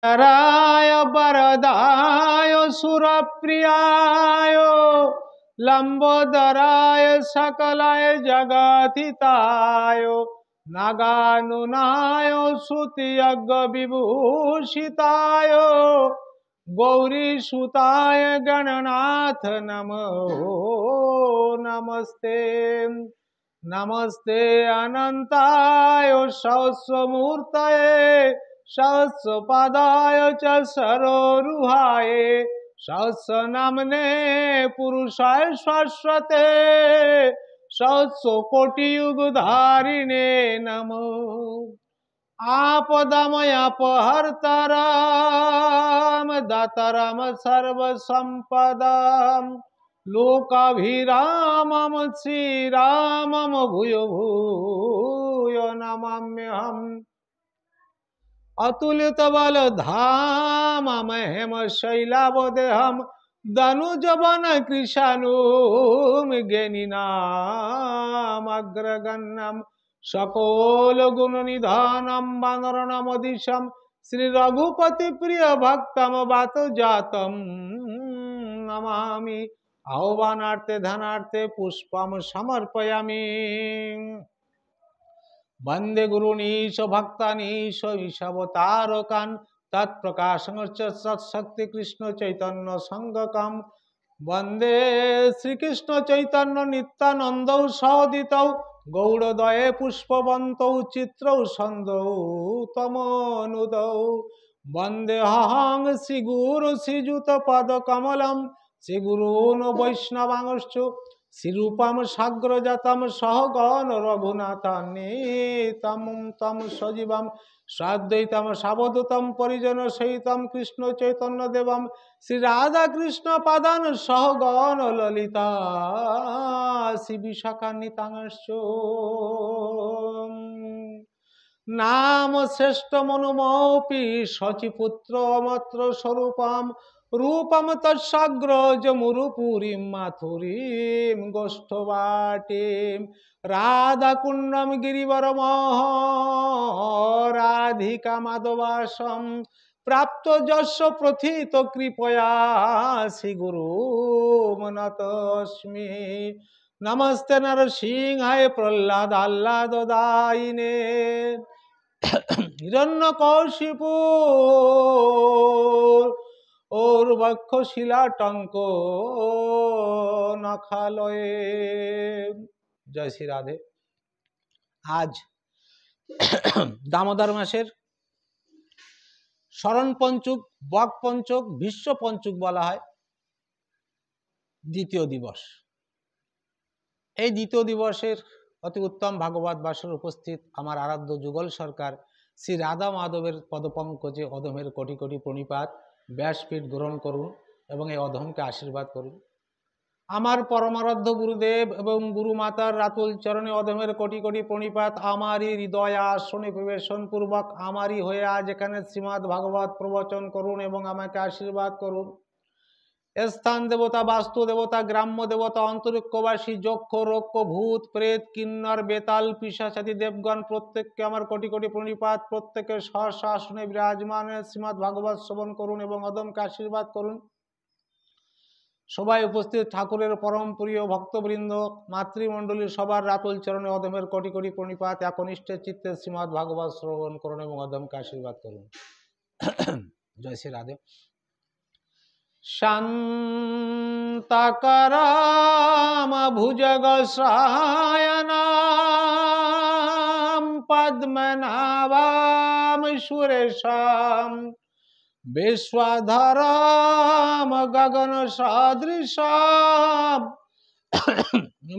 राय वरदाय सुरप्रियाय लंबोदराय सकलाय जगतिताय नागानुनाय श्रुतियज्ञ विभूषिताय गौरीसुताय गणनाथ नमो नमस्ते नमस्ते अनंताय सहस्रमूर्तये सहस्रपादाय च सरोरुहाय सहस्रनामने पुरुषाय शाश्वते सहस्रकोटियुगधारिणे नमो आपदमयापहर्तारं दातारं सर्वसम्पदां लोकाभिरामं श्रीरामं भूयो भूयो नमाम्यहम् अतुलितबलधामं शैलावदेहं दनुजवन कृशानुं ज्ञानिनामग्रगण्यं सकलगुणनिधानं वानरनामधीशं श्रीरघुपतिप्रियभक्तं वातजातं नमामि आह्वानार्थे धनार्थे पुष्पं समर्पयामि वंदे गुरुनीश भक्तानीश ईशावतारकान् तत्प्रकाशनश्च सत्शक्ति कृष्ण चैतन्य संगकम् वंदे श्री कृष्ण चैतन्य नित्यानंदौ सहोदितौ गौड़दये पुष्पवन्तौ चित्रौ सन्दौ तमोनुदौ वंदेऽहं श्री गुरु श्रीयुत पदकमलं श्री गुरून् वैष्णवांश्च श्रीरूपं साग्रजातं सहगण रघुनाथान्वितं तं सजीवं साद्वैतं सावधूतं परिजन सहितं कृष्ण चैतन्य देवं श्री राधा कृष्ण पादान सहगण ललिता श्री विशाखान्वितांश्च नाम श्रेष्ठ मनुमोऽपि शचीपुत्र मत्र स्वरूपं रूपम तत्साग्रजमुरुपुरीं माथुरीं गोष्ठवाटीं राधाकुण्डं गिरिवरमः राधिका माधवासं प्राप्त जस्य प्रथित कृपया श्रीगुरुं नतोऽस्मि नमस्ते नरसिंहाय प्रह्लादाल्लाददायिने हिरण्यकशिपु और वक्षशिलाटंक नखालये। जय श्री राधे। आज दामोदर मासेर शरण पंचुक बक पंचक विश्व पंचुक बला हय द्वितीय दिवस। এই দ্বিতীয় দিবসের অতি উত্তম ভাগবত বাসর উপস্থিত আমার আরাধ্য যুগল সরকার শ্রী রাধা মাধবের পদপঙ্কজে অধমের কোটি কোটি প্রণিপাত ব্যাসপীঠ গ্রহণ করুন এবং এই অধমকে আশীর্বাদ করুন। আমার পরমারাধ্য গুরুদেব এবং গুরুমাতার রাতুল চরণে অধমের কোটি কোটি প্রণিপাত। আমারই হৃদয় আসনে প্রবেশন পূর্বক আমারই হয়ে আজ এখানে শ্রীমদ্ ভাগবত প্রবচন করুন এবং আমাকে আশীর্বাদ করুন। স্থান দেবতা, বাস্তু দেবতা, গ্রাম্য দেবতা, অন্তরিক্ষবাসী, যক্ষ, রক্ষ, ভূত, প্রেত, কিন্নর, বেতাল, পিশাচাদি দেবগণ প্রত্যেককে আমার কোটি কোটি প্রণিপাত। প্রত্যেকের স্ব আসনে বিরাজমান শ্রীমদ্ ভাগবত শ্রবণ করুন এবং অধমকে আশীর্বাদ করুন। সবাই উপস্থিত ঠাকুরের পরম প্রিয় ভক্তবৃন্দ, মাতৃমণ্ডলী সবার রাতুল চরণে অধমের কোটি কোটি প্রণিপাত। একনিষ্ঠের চিত্তে শ্রীমদ্ ভাগবত শ্রবণ করুন এবং অধমকে আশীর্বাদ করুন। জয় শ্রী রাধে। शान्तकराम भुजगशयनां पद्मनाभां सुरेशां विश्वधरां गगनसदृशां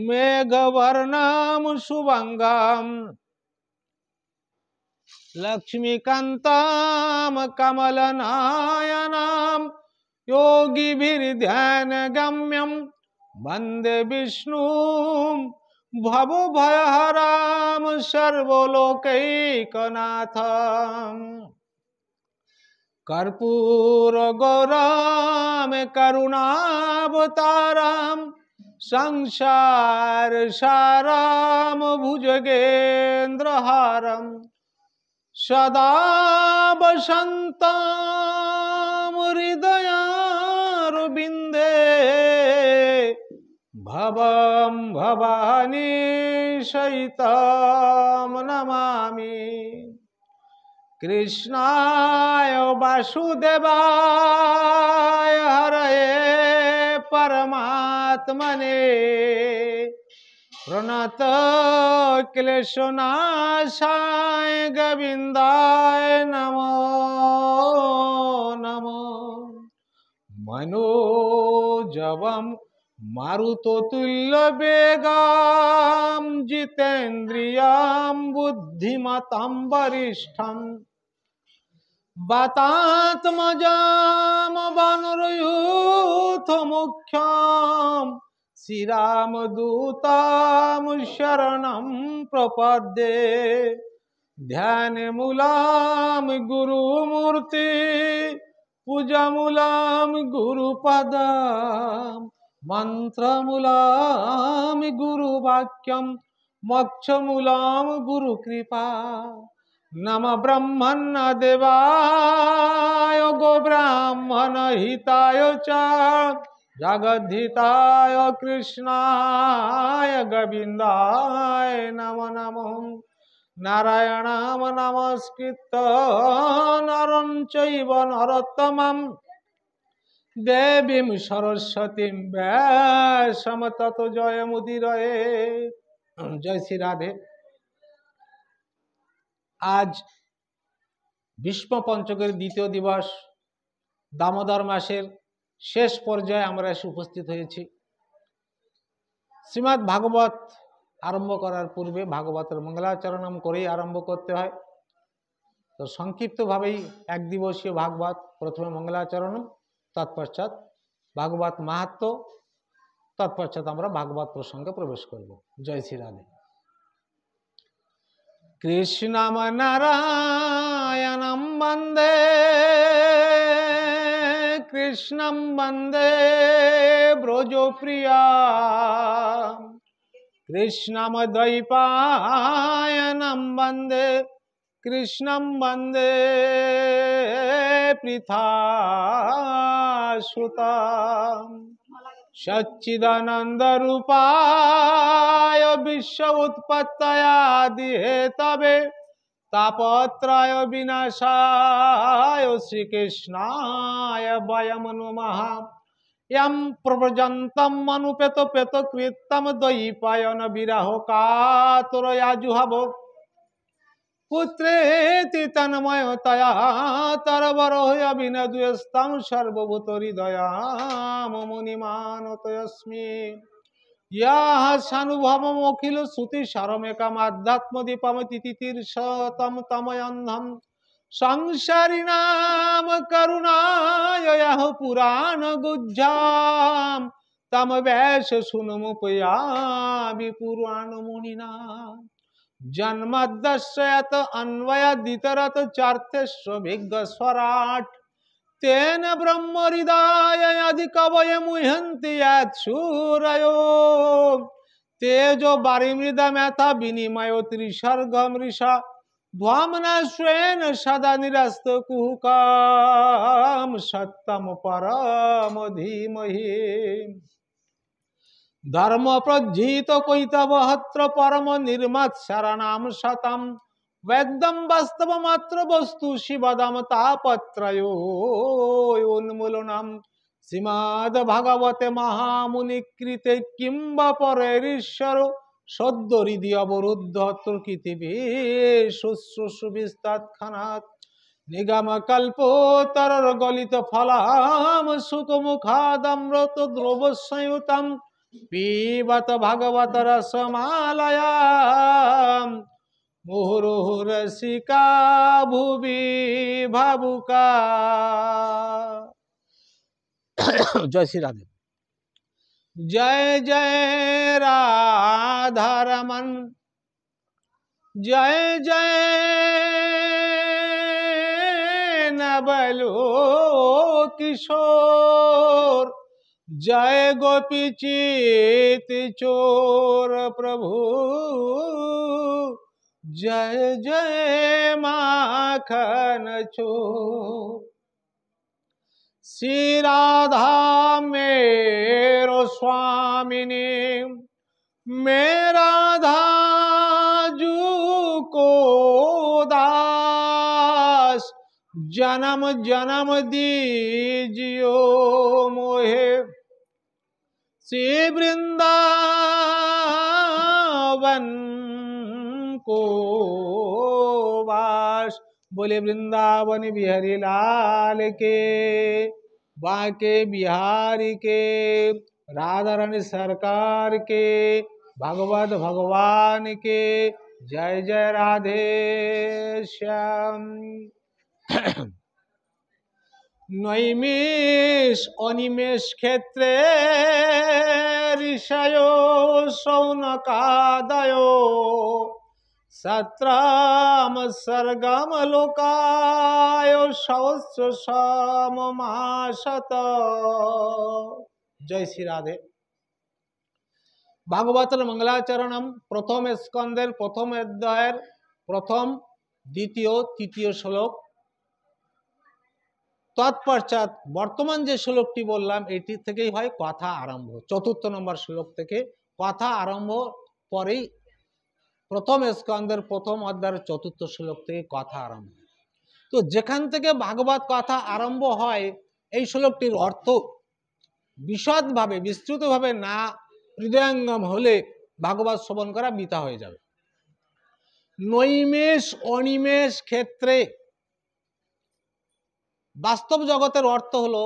मेघवर्णां शुभङ्गां लक्ष्मीकान्तां कमलनयनां योगिभिर्ध्यानगम्यं वन्दे विष्णुं भवभयहरां सर्वलोकैकनाथं कर्पूरगौरं करुणावतारं संसारसारं भुजगेन्द्रहारं सदा वसन्तं हृदयारविन्दे भवं भवानी सहितं नमामि। कृष्णाय वासुदेवाय हरये परमात्मने प्रणत क्लेशनाशाय गोविन्दाय नमो नमो। मनोजवं मारुततुल्यवेगं जितेन्द्रियं बुद्धिमतां वरिष्ठं वातात्मजां वानरयूथमुख्यं श्रीरामदूतं शरणं प्रपद्ये। ध्यानमूलं गुरुमूर्ति पूजामूलं गुरुपदं मंत्रमूलं गुरुवाक्यं मोक्षमूलं गुरुकृपा। नम ब्रह्मण्य देवाय गो ब्राह्मण हिताय च जगद्धिताय कृष्णाय गोविन्दाय नमो नमः। नारायणं नमस्कृत्य नरं चैव नरोत्तमं देवीं सरस्वतीं व्यासं ततो जयमुदीरये। जय श्री राधे। आज भीष्म पंचकेर द्वितीय दिवस दामोदर मासेर शेष पर्याये आमरा एसे उपस्थित हয়েছি। श्रीमद् भागवत आरम्भ करार पूर्वे भागवतेर मंगलाचरण करेই आरम्भ करते हैं। तो संक्षिप्त भावे एक दिवसीय भागवत प्रथमे मंगलाचरण तत्पश्चात भागवत माहात्म्य तत्पश्चात आमरा भागवत प्रसंगे प्रवेश करब। जय श्री राधे। कृष्णं नारायणं वन्दे कृष्णं वन्दे ब्रजप्रिया कृष्णं द्वैपायनं वन्दे कृष्णं वन्दे पृथासुतं सच्चिदानन्दरूपाय विश्व उत्पत्तयादिहेतवे तापत्रय विनाशाय श्रीकृष्णाय वयं नुमः। यं प्रव्रजन्तं मनुपेतकृतं द्वैपायन विरह कातरया जुहावो पुत्रेति तन्मयतया तरवरोऽभिनद्यस्तं सर्वभूतहृदयां मुनिमानतोऽस्मि। याः सानुभवमखिल श्रुतिसारमेकमाध्यात्मदीपं तितितीर्षतं तमयन्धं संसारिणां करुणाय यः पुराणगुज्जां तं वैश्यशृणुमुपयामि पुराणमुनिना। जन्मदश्यत अन्वयदितरत चार्थेष्वभिज्ञस्वराट् तेन ब्रह्म हृदय कवये मुह्यन्ति यत्सूरयो तेजो बारिमृदा मेथा विनिमयो त्रिसर्गमृषा ध्वमना स्वेन सदा निरस्त कुहुकाम सत्यम परम धीमहि। धर्म प्रज्जित कैतवहत्र परम निर्मत्सरणाम शतम वैद्यम वास्तवमात्र वस्तु शिवदम तापत्रयोन्मूलनम। श्रीमद् भागवते महामुनिकृते किंब परेरीश्वर सद्य हृदि अवरुद्ध त्रुकृतिभि शुश्रूषुभिस्तत्क्षणात् निगम कल्पोत्तर गलित फलाम सुखमुखादमृत द्रवसंयुतम पीबत भागवत रसमालयाम मुहुर्मुहुरसिका भुवि भावुका। जय श्री राधे। जय जय राधा रमन जय जय नवलो किशोर जय गोपी चित चोर प्रभु जय जय माखन चोर। श्री राधा मेरो स्वामिनी, मैं राधा जू को दास, जन्म जन्म दीजियो मोहे श्री वृंदावन को वास। बोले वृंदावन बिहारी लाल के, बांके बिहारी के, राधा रानी सरकार के, भगवत भगवान के जय जय राधे श्याम। नैमिष अनिमेष क्षेत्रे ऋषयो शौनकादयो, सत्रम सर्गम लोकाय सहस्र सममासत। जय श्री राधे। भागवतर मंगलाचरणम प्रथम स्कंदेर प्रथम अध्यायेर प्रथम द्वितीय तृतीय श्लोक। तत्पश्चात बर्तमान जे श्लोकटी बोललाम एटी থেকেই হয় কথা आरम्भ। चतुर्थ नम्बर श्लोक থেকে কথা आरम्भ, পরেই प्रथम स्कंदेर प्रथम अध्याয়ের चतुर्थ श्लोक থেকে কথা आरम्भ। तो যেখান থেকে भागवत কথা आरम्भ হয় এই শ্লোকটির অর্থ বিশদভাবে বিস্তৃতভাবে না হৃদয়ঙ্গম হলে ভাগবত শ্রবণ করা বৃথা হয়ে যাবে। নৈমেষ অনিমেষ ক্ষেত্রে, বাস্তব জগতের অর্থ হলো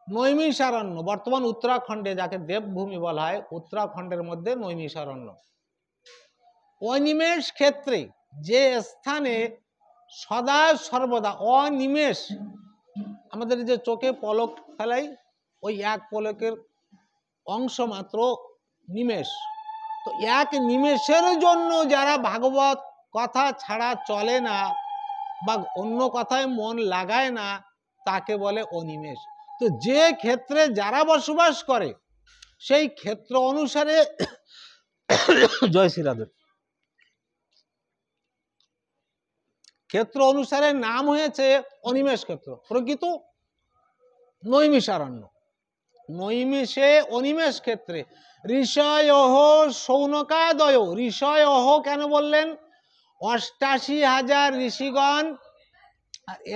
নৈমিষারণ্য। বর্তমান উত্তরাখণ্ডে যাকে দেবভূমি বলা হয়, উত্তরাখণ্ডের মধ্যে নৈমিষারণ্য। অনিমেষ ক্ষেত্রে যে স্থানে সদা সর্বদা অনিমেষ, আমাদের যে চোখে পলক ফেলাই ওই এক পলকের অংশ মাত্র নিমেষ, তো এক নিমেষের জন্য যারা ভাগবত কথা ছাড়া চলে না বা অন্য কথায় মন লাগায় না তাকে বলে অনিমেষ। তো যে ক্ষেত্রে যারা বসবাস করে সেই ক্ষেত্র অনুসারে জয় শ্রীরাধে, ক্ষেত্র অনুসারে নাম হয়েছে অনিমেষ ক্ষেত্র, প্রকৃত নৈমিষারণ্য। নৈমিষে অনিমেষ ক্ষেত্রে ঋষয়ঃ শৌনকাদয়। ঋষয়ঃ কেন বললেন? ৮৮,০০০ ঋষিগণ।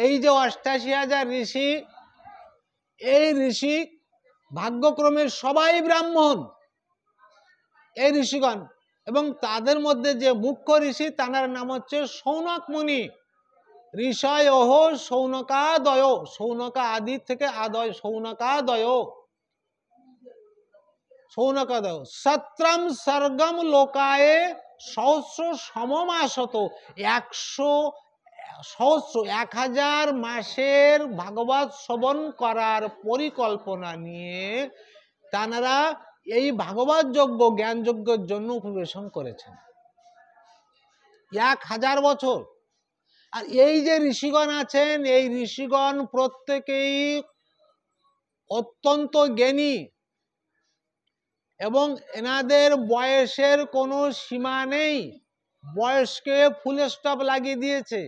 এই যে ৮৮,০০০ ঋষি, এই ঋষি ভাগ্যক্রমে সবাই ব্রাহ্মণ, এই ঋষিগণ, এবং তাদের মধ্যে যে মুখ্য ঋষি তার নাম হচ্ছে শৌনক মুনি। ঋষয়ঃ শৌনকাদয়, শৌনকা আদি থেকে আদয়, শৌনকাদয়, শৌনকাদয়। সত্রম সর্গম লোকায়ে সহস্র সমমাসত। ১০০০ মাসের ভাগবত শ্রবণ করার পরিকল্পনা নিয়ে তাঁরা এই ভাগবত যজ্ঞ জ্ঞান যজ্ঞের জন্য উপবেশন করেছেন ১০০০ বছর। আর এই যে ঋষিগণ আছেন, এই ঋষিগণ প্রত্যেকেই অত্যন্ত জ্ঞানী এবং এনাদের বয়সের কোনো সীমা নেই। বয়সকে ফুল স্টপ লাগিয়ে দিয়েছে,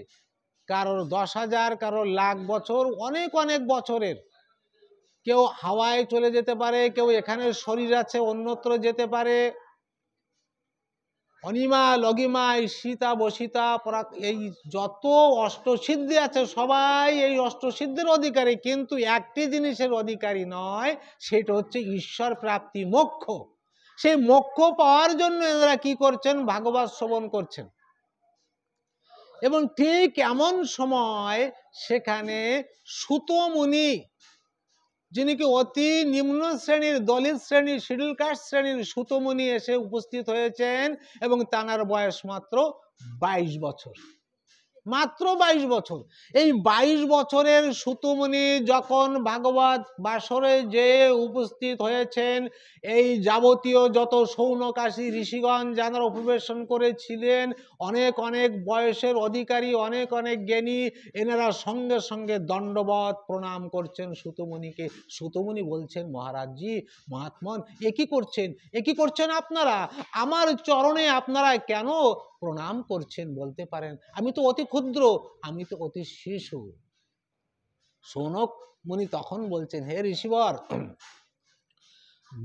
কারোর ১০,০০০, কারোর লাখ বছর, অনেক অনেক বছরের। কেউ হাওয়ায় চলে যেতে পারে, কেউ এখানে শরীর আছে অন্যত্র যেতে পারে। অনিমা লগিমা সীতা বসিতা পরাক, এই যত অষ্টসিদ্ধি আছে সবাই এই অষ্টসিদ্ধির অধিকারী, কিন্তু একটি জিনিসের অধিকারী নয়, সেটা হচ্ছে ঈশ্বর প্রাপ্তি, মোক্ষ। সেই মোক্ষ পাওয়ার জন্য এনারা কি করছেন? ভাগবত শ্রবণ করছেন। এবং ঠিক এমন সময় সেখানে সুত মুনি, যিনি কি অতি নিম্ন শ্রেণীর, দলিত শ্রেণীর, শিডিউল কাস্ট শ্রেণীর সুত মুনি এসে উপস্থিত হয়েছেন এবং তাঁর বয়স মাত্র ২২ বছর। মাত্র 22 বছর। এই 22 বছরের সুতমুনি যখন ভাগবত বাসরে যে উপস্থিত হয়েছেন, এই যাবতীয় যত সৌনকাশী ঋষিগণ যারা উপবেশন করেছিলেন, অনেক অনেক বয়সের অধিকারী, অনেক অনেক জ্ঞানী, এনারা সঙ্গে সঙ্গে দণ্ডবত প্রণাম করছেন সুতমুনিকে। সুতমুনি বলছেন, মহারাজজি, মহাত্মন, এ কি করছেন আপনারা? আমার চরণে আপনারা কেন প্রণাম করছেন বলতে পারেন? আমি তো অতি ক্ষুদ্র, আমি তো অতি শিশু। সৌনক মুনি তখন বলছেন, হে ঋষিবর,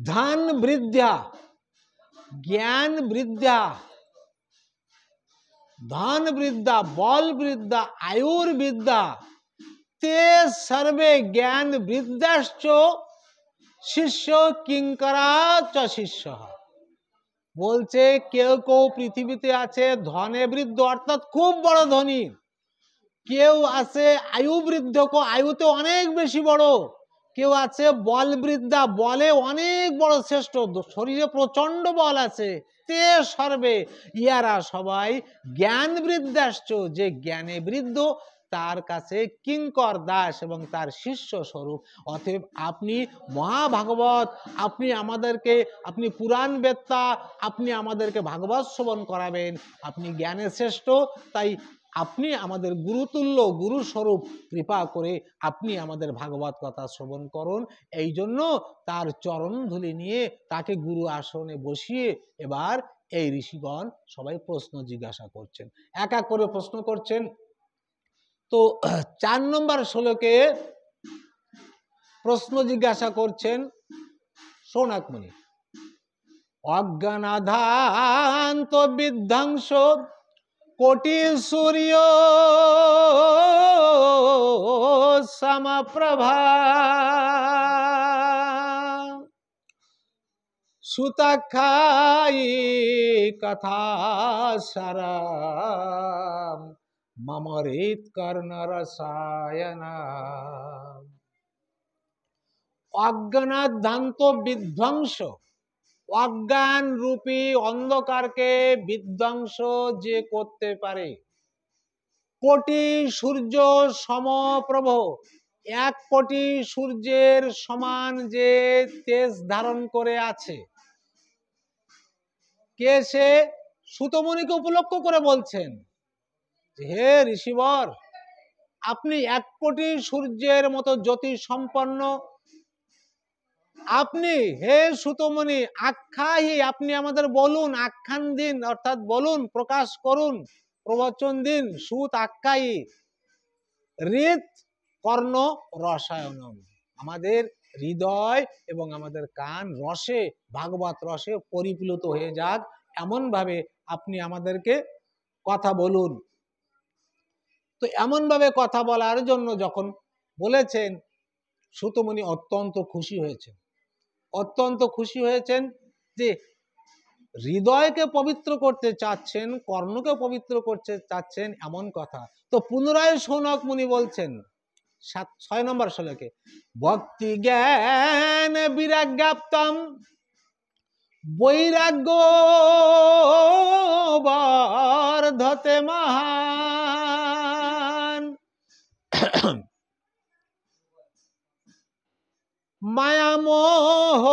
ধন বৃদ্ধা, জ্ঞান বৃদ্ধা, ধন বৃদ্ধা, বল বৃদ্ধা, আয়ুর বৃদ্ধা, তে সর্বে জ্ঞান বৃদ্ধাশ্চ শিষ্য কিঙ্করা চ শিষ্য। বলছে কেউ কেউ পৃথিবীতে আছে ধনে বৃদ্ধ, অর্থাৎ খুব বড় ধনী, কেউ আছে আয়ু বৃদ্ধ, আয়ুতে অনেক বেশি বড়, কেউ আছে বল বৃদ্ধা, বলে অনেক বড় শ্রেষ্ঠ, শরীরে প্রচন্ড বল আছে। তে সর্বে, ইয়ারা সবাই জ্ঞান বৃদ্ধাশ্চ, যে জ্ঞানে বৃদ্ধ, তার কাছে কিঙ্কর দাস এবং তার শিষ্য স্বরূপ। অতএব আপনি মহাভাগবত, আপনি আমাদেরকে, আপনি পুরাণ বেত্তা, আপনি আমাদেরকে ভাগবত শ্রবণ করাবেন, আপনি জ্ঞানে শ্রেষ্ঠ, তাই আপনি আমাদের গুরুতুল্য, গুরুস্বরূপ, কৃপা করে আপনি আমাদের ভাগবত কথা শ্রবণ করুন। এই জন্য তার চরণ ধুলি নিয়ে তাকে গুরু আসনে বসিয়ে এবার এই ঋষিগণ সবাই প্রশ্ন জিজ্ঞাসা করছেন, এক এক করে প্রশ্ন করছেন। তো 4 নম্বর শ্লোকে প্রশ্ন জিজ্ঞাসা করছেন সৌনক মুনি। অজ্ঞানাধান্ত বিধ্বংস কোটি সূর্য সমপ্রভা, সুতখাই কথা সারাম মমরিত কর্ণ রসায়না। অজ্ঞানাধান্ত বিধ্বংস, অজ্ঞান রূপী অন্ধকারকে বিধ্বংস যে করতে পারে, কোটি সূর্য সমপ্রভ, 1 কোটি সূর্যের সমান যে তেজ ধারণ করে আছে। কে সে? সুতমুনিকে উপলক্ষ করে বলছেন, হে ঋষিবর, আপনি 1 কোটি সূর্যের মতো জ্যোতি সম্পন্ন, আপনি হে সুতমুনি, আখ্যাহি, আপনি আমাদের বলুন, আখ্যান দিন, অর্থাৎ বলুন, প্রকাশ করুন, প্রবচন দিন। সুত আখ্যায়ী, হৃদ কর্ণ রসায়নম, আমাদের হৃদয় এবং আমাদের কান রসে, ভাগবত রসে পরিপ্লুত হয়ে যাক, এমন ভাবে আপনি আমাদেরকে কথা বলুন। তো এমন ভাবে কথা বলার জন্য যখন বলেছেন, সুতমুনি অত্যন্ত খুশি হয়েছেন, অত্যন্ত খুশি হয়েছেন যে হৃদয়কে পবিত্র করতে চাচ্ছেন, কর্ণকে পবিত্র করতে চাচ্ছেন, এমন কথা। তো পুনরায় সৌনক মুনি বলছেন 6 নম্বর শ্লোকে, ভক্তি জ্ঞান বিরাগ্যাপ্তম বৈরাগ্য বর্ধতে মহান, মায়ামোহ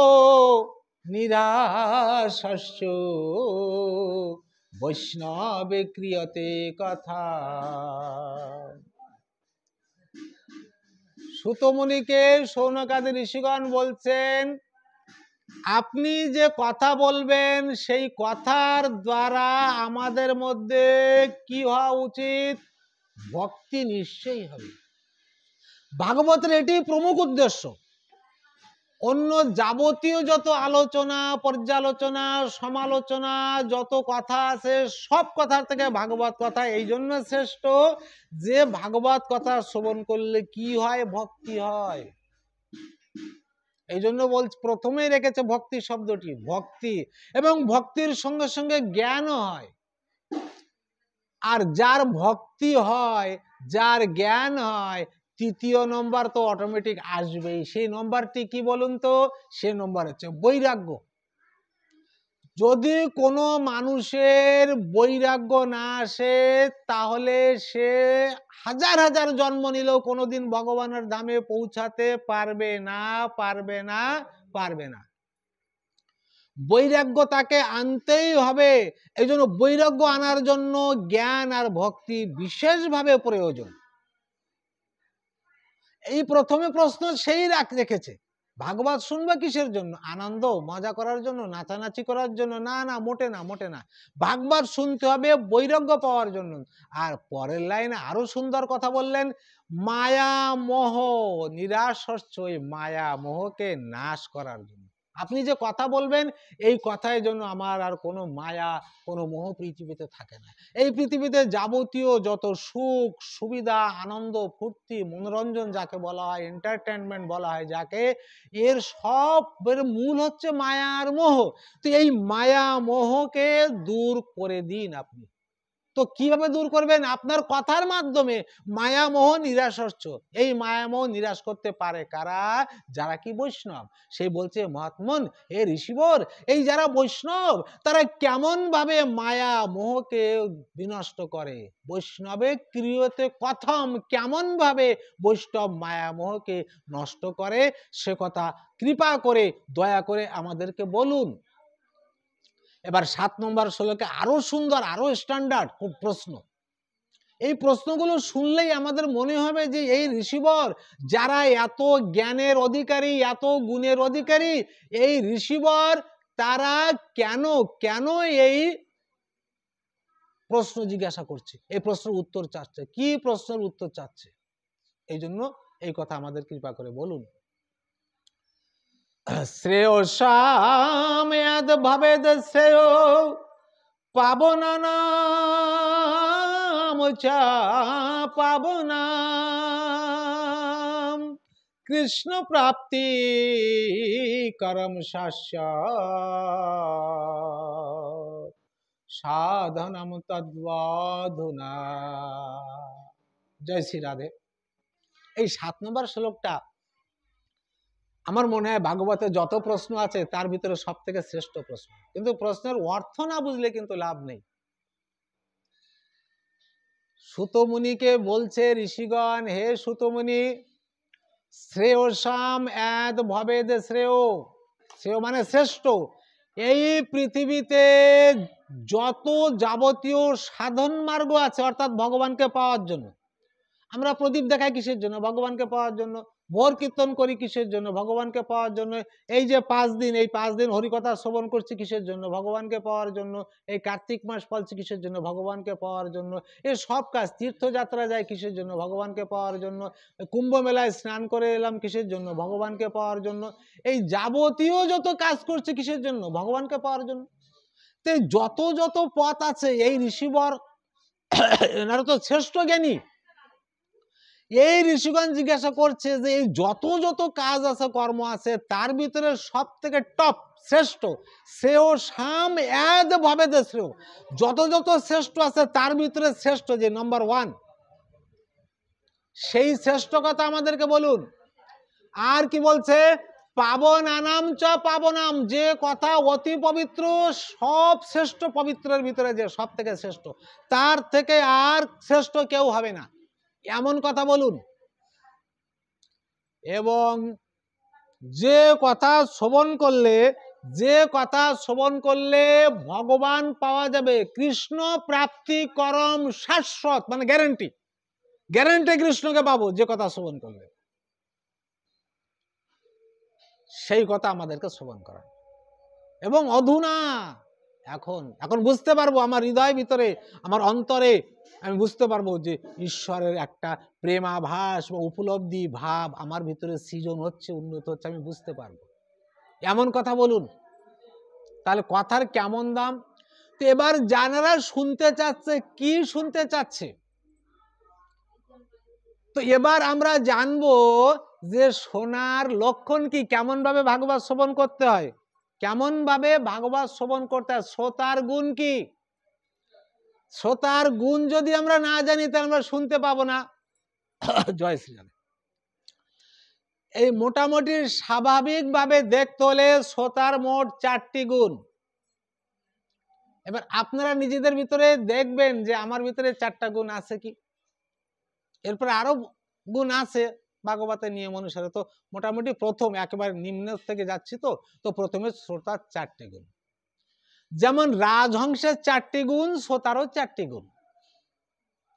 নিরাশস্য বৈষ্ণবে ক্রিয়তে কথা। সুতমুনিকে সৌনকাদি ঋষিগণ বলছেন, আপনি যে কথা বলবেন, সেই কথার দ্বারা আমাদের মধ্যে কি হওয়া উচিত? ভক্তি নিশ্চয়ই হবে। ভাগবতের এটি প্রমুখ উদ্দেশ্য। অন্য যাবতীয় যত আলোচনা, পর্যালোচনা, সমালোচনা, যত কথা আছে, সব কথার থেকে ভাগবত কথা এই জন্য শ্রেষ্ঠ যে ভাগবত কথা শ্রবণ করলে কি হয়? ভক্তি হয়। এই জন্য প্রথমেই রেখেছে ভক্তি শব্দটি, ভক্তি, এবং ভক্তির সঙ্গে সঙ্গে জ্ঞানও হয়। আর যার ভক্তি হয়, যার জ্ঞান হয়, তৃতীয় নম্বর তো অটোমেটিক আসবেই। সেই নম্বরটি কি বলুন তো? সে নম্বর হচ্ছে বৈরাগ্য। যদি কোনো মানুষের বৈরাগ্য না আসে তাহলে সে হাজার হাজার জন্ম নিলেও কোনোদিন ভগবানের ধামে পৌঁছাতে পারবে না, পারবে না, পারবে না। বৈরাগ্য তাকে আনতেই হবে। এই জন্য বৈরাগ্য আনার জন্য জ্ঞান আর ভক্তি বিশেষভাবে প্রয়োজন। এই প্রথমে প্রশ্ন সেই রেখেছে, ভাগবত শুনবে কিসের জন্য? আনন্দ মজা করার জন্য, নাচানাচি করার জন্য? না না, মোটে না, মোটে না। ভাগবত শুনতে হবে বৈরাগ্য পাওয়ার জন্য। আর পরের লাইনে আরো সুন্দর কথা বললেন, মায়া মোহ নিরাশ হচ্ছে ওই মায়া মোহকে নাশ করার জন্য। আপনি যে কথা বলবেন এই কথার জন্য আমার আর কোনো মায়া, কোনো মোহ পৃথিবীতে থাকে না। এই পৃথিবীতে যাবতীয় যত সুখ সুবিধা, আনন্দ, ফুর্তি, মনোরঞ্জন যাকে বলা হয়, এন্টারটেনমেন্ট বলা হয় যাকে, এর সব মূল হচ্ছে মায়া আর মোহ। তো এই মায়া মোহকে দূর করে দিন আপনি। তো কিভাবে দূর করবেন? আপনার কথার মাধ্যমে। মায়া মোহ নিরাসস্য, এই মায়া মোহ নিরাশ করতে পারে কারা? যারা কি বৈষ্ণব। সেই বলছে মহাত্মন, এ ঋষিবর, এই যারা বৈষ্ণব তারা কেমন ভাবে মায়া মোহকে বিনষ্ট করে। বৈষ্ণবে ক্রিয়তে কথম, কেমন ভাবে বৈষ্ণব মায়া মোহকে নষ্ট করে সে কথা কৃপা করে দয়া করে আমাদেরকে বলুন। এবার 7 নম্বর শ্লোকে আরো সুন্দর, আরো স্ট্যান্ডার্ড খুব প্রশ্ন। এই প্রশ্নগুলো শুনলেই আমাদের মনে হবে যে এই ঋষিবর যারা এত জ্ঞানের অধিকারী, এত গুণের অধিকারী, এই ঋষিবর তারা কেন কেন এই প্রশ্ন জিজ্ঞাসা করছে, এই প্রশ্নের উত্তর চাচ্ছে। কি প্রশ্নের উত্তর চাচ্ছে? এই জন্য এই কথা আমাদের কৃপা করে বলুন। শ্রেয়সাম যদ ভবেদ শ্রেয় পাবনানাম চা পাবনাম কৃষ্ণ প্রাপ্তি করম শাস্যৎ সাধনম তদ্বধুনা। জয় শ্রী রাধে। এই 7 নম্বর শ্লোকটা আমার মনে হয় ভাগবতে যত প্রশ্ন আছে তার ভিতরে সব থেকে শ্রেষ্ঠ প্রশ্ন। কিন্তু প্রশ্নের অর্থ না বুঝলে কিন্তু লাভ নেই। সুতমুনিকে বলছে ঋষিগণ, হে সুতমুনি, শ্রেয়সাম এদ ভবেদ শ্রেয়, শ্রেয় মানে শ্রেষ্ঠ। এই পৃথিবীতে যত যাবতীয় সাধন মার্গ আছে, অর্থাৎ ভগবানকে পাওয়ার জন্য, আমরা প্রদীপ দেখাই কিসের জন্য? ভগবানকে পাওয়ার জন্য। ভোর কীর্তন করি কিসের জন্য? ভগবানকে পাওয়ার জন্য। এই যে 5 দিন, এই 5 দিন হরিকথা শ্রবণ করছি কিসের জন্য? ভগবানকে পাওয়ার জন্য। এই কার্তিক মাস পালছি কিসের জন্য? ভগবানকে পাওয়ার জন্য। এই সব কাজ, তীর্থযাত্রা যায় কিসের জন্য? ভগবানকে পাওয়ার জন্য। কুম্ভ মেলায় স্নান করে এলাম কিসের জন্য? ভগবানকে পাওয়ার জন্য। এই যাবতীয় যত কাজ করছে কিসের জন্য? ভগবানকে পাওয়ার জন্য। তো যত যত পথ আছে, এই ঋষিবর এনারা তো শ্রেষ্ঠ জ্ঞানী। এই ঋষিগণ জিজ্ঞাসা করছে যে এই যত যত কাজ আছে, কর্ম আছে, তার ভিতরে সব থেকে টপ শ্রেষ্ঠ শ্রেয় সাম এদ ভবেদ শ্রেয়, যত যত শ্রেষ্ঠ আছে তার ভিতরে শ্রেষ্ঠ যে নম্বর 1, সেই শ্রেষ্ঠ কথা আমাদেরকে বলুন। আর কি বলছে? পাবনানাম চ পাবনাম, যে কথা অতি পবিত্র, সব শ্রেষ্ঠ পবিত্রের ভিতরে যে সব থেকে শ্রেষ্ঠ, তার থেকে আর শ্রেষ্ঠ কেউ হবে না, এমন কথা বলুন। এবং যে কথা শ্রবণ করলে, যে কথা শ্রবণ করলে ভগবান পাওয়া যাবে, কৃষ্ণ প্রাপ্তি করম শাশ্বত, মানে গ্যারান্টি, গ্যারান্টি কৃষ্ণকে পাবো যে কথা শ্রবণ করলে, সেই কথা আমাদেরকে শ্রবণ করা। এবং অধুনা, এখন এখন বুঝতে পারবো, আমার হৃদয় ভিতরে, আমার অন্তরে আমি বুঝতে পারবো যে ঈশ্বরের একটা প্রেমাভাস বা উপলব্ধি ভাব আমার ভিতরে সৃজন হচ্ছে, উন্নত হচ্ছে, আমি বুঝতে পারবো। এমন কথা বলুন। তাহলে কথার কেমন দাম। তো এবার যারা শুনতে চাচ্ছে, কি শুনতে চাচ্ছে, তো এবার আমরা জানবো যে শোনার লক্ষণ কি, কেমন ভাবে ভাগবত শ্রবণ করতে হয়, কেমন ভাবে ভাগবত শ্রবণ করতে হয়, শ্রোতার গুণ কি। শ্রোতার গুণ যদি আমরা না জানি তাহলে আমরা শুনতে পাবো না। জয় শ্রীরাম। এই মোটামুটি স্বাভাবিকভাবে দেখতে হলে শ্রোতার মোট 4টি গুণ। এবার আপনারা নিজেদের ভিতরে দেখবেন যে আমার ভিতরে 4টা গুণ আছে কি, এরপরে আরো গুণ আছে ভাগবতের নিয়ম অনুসারে। তো মোটামুটি প্রথম একেবারে নিম্ন থেকে যাচ্ছি, তো প্রথমে শ্রোতার 4টে গুণ। যেমন রাজহংসের 4টি গুণ, শ্রোতারও 4টি গুণ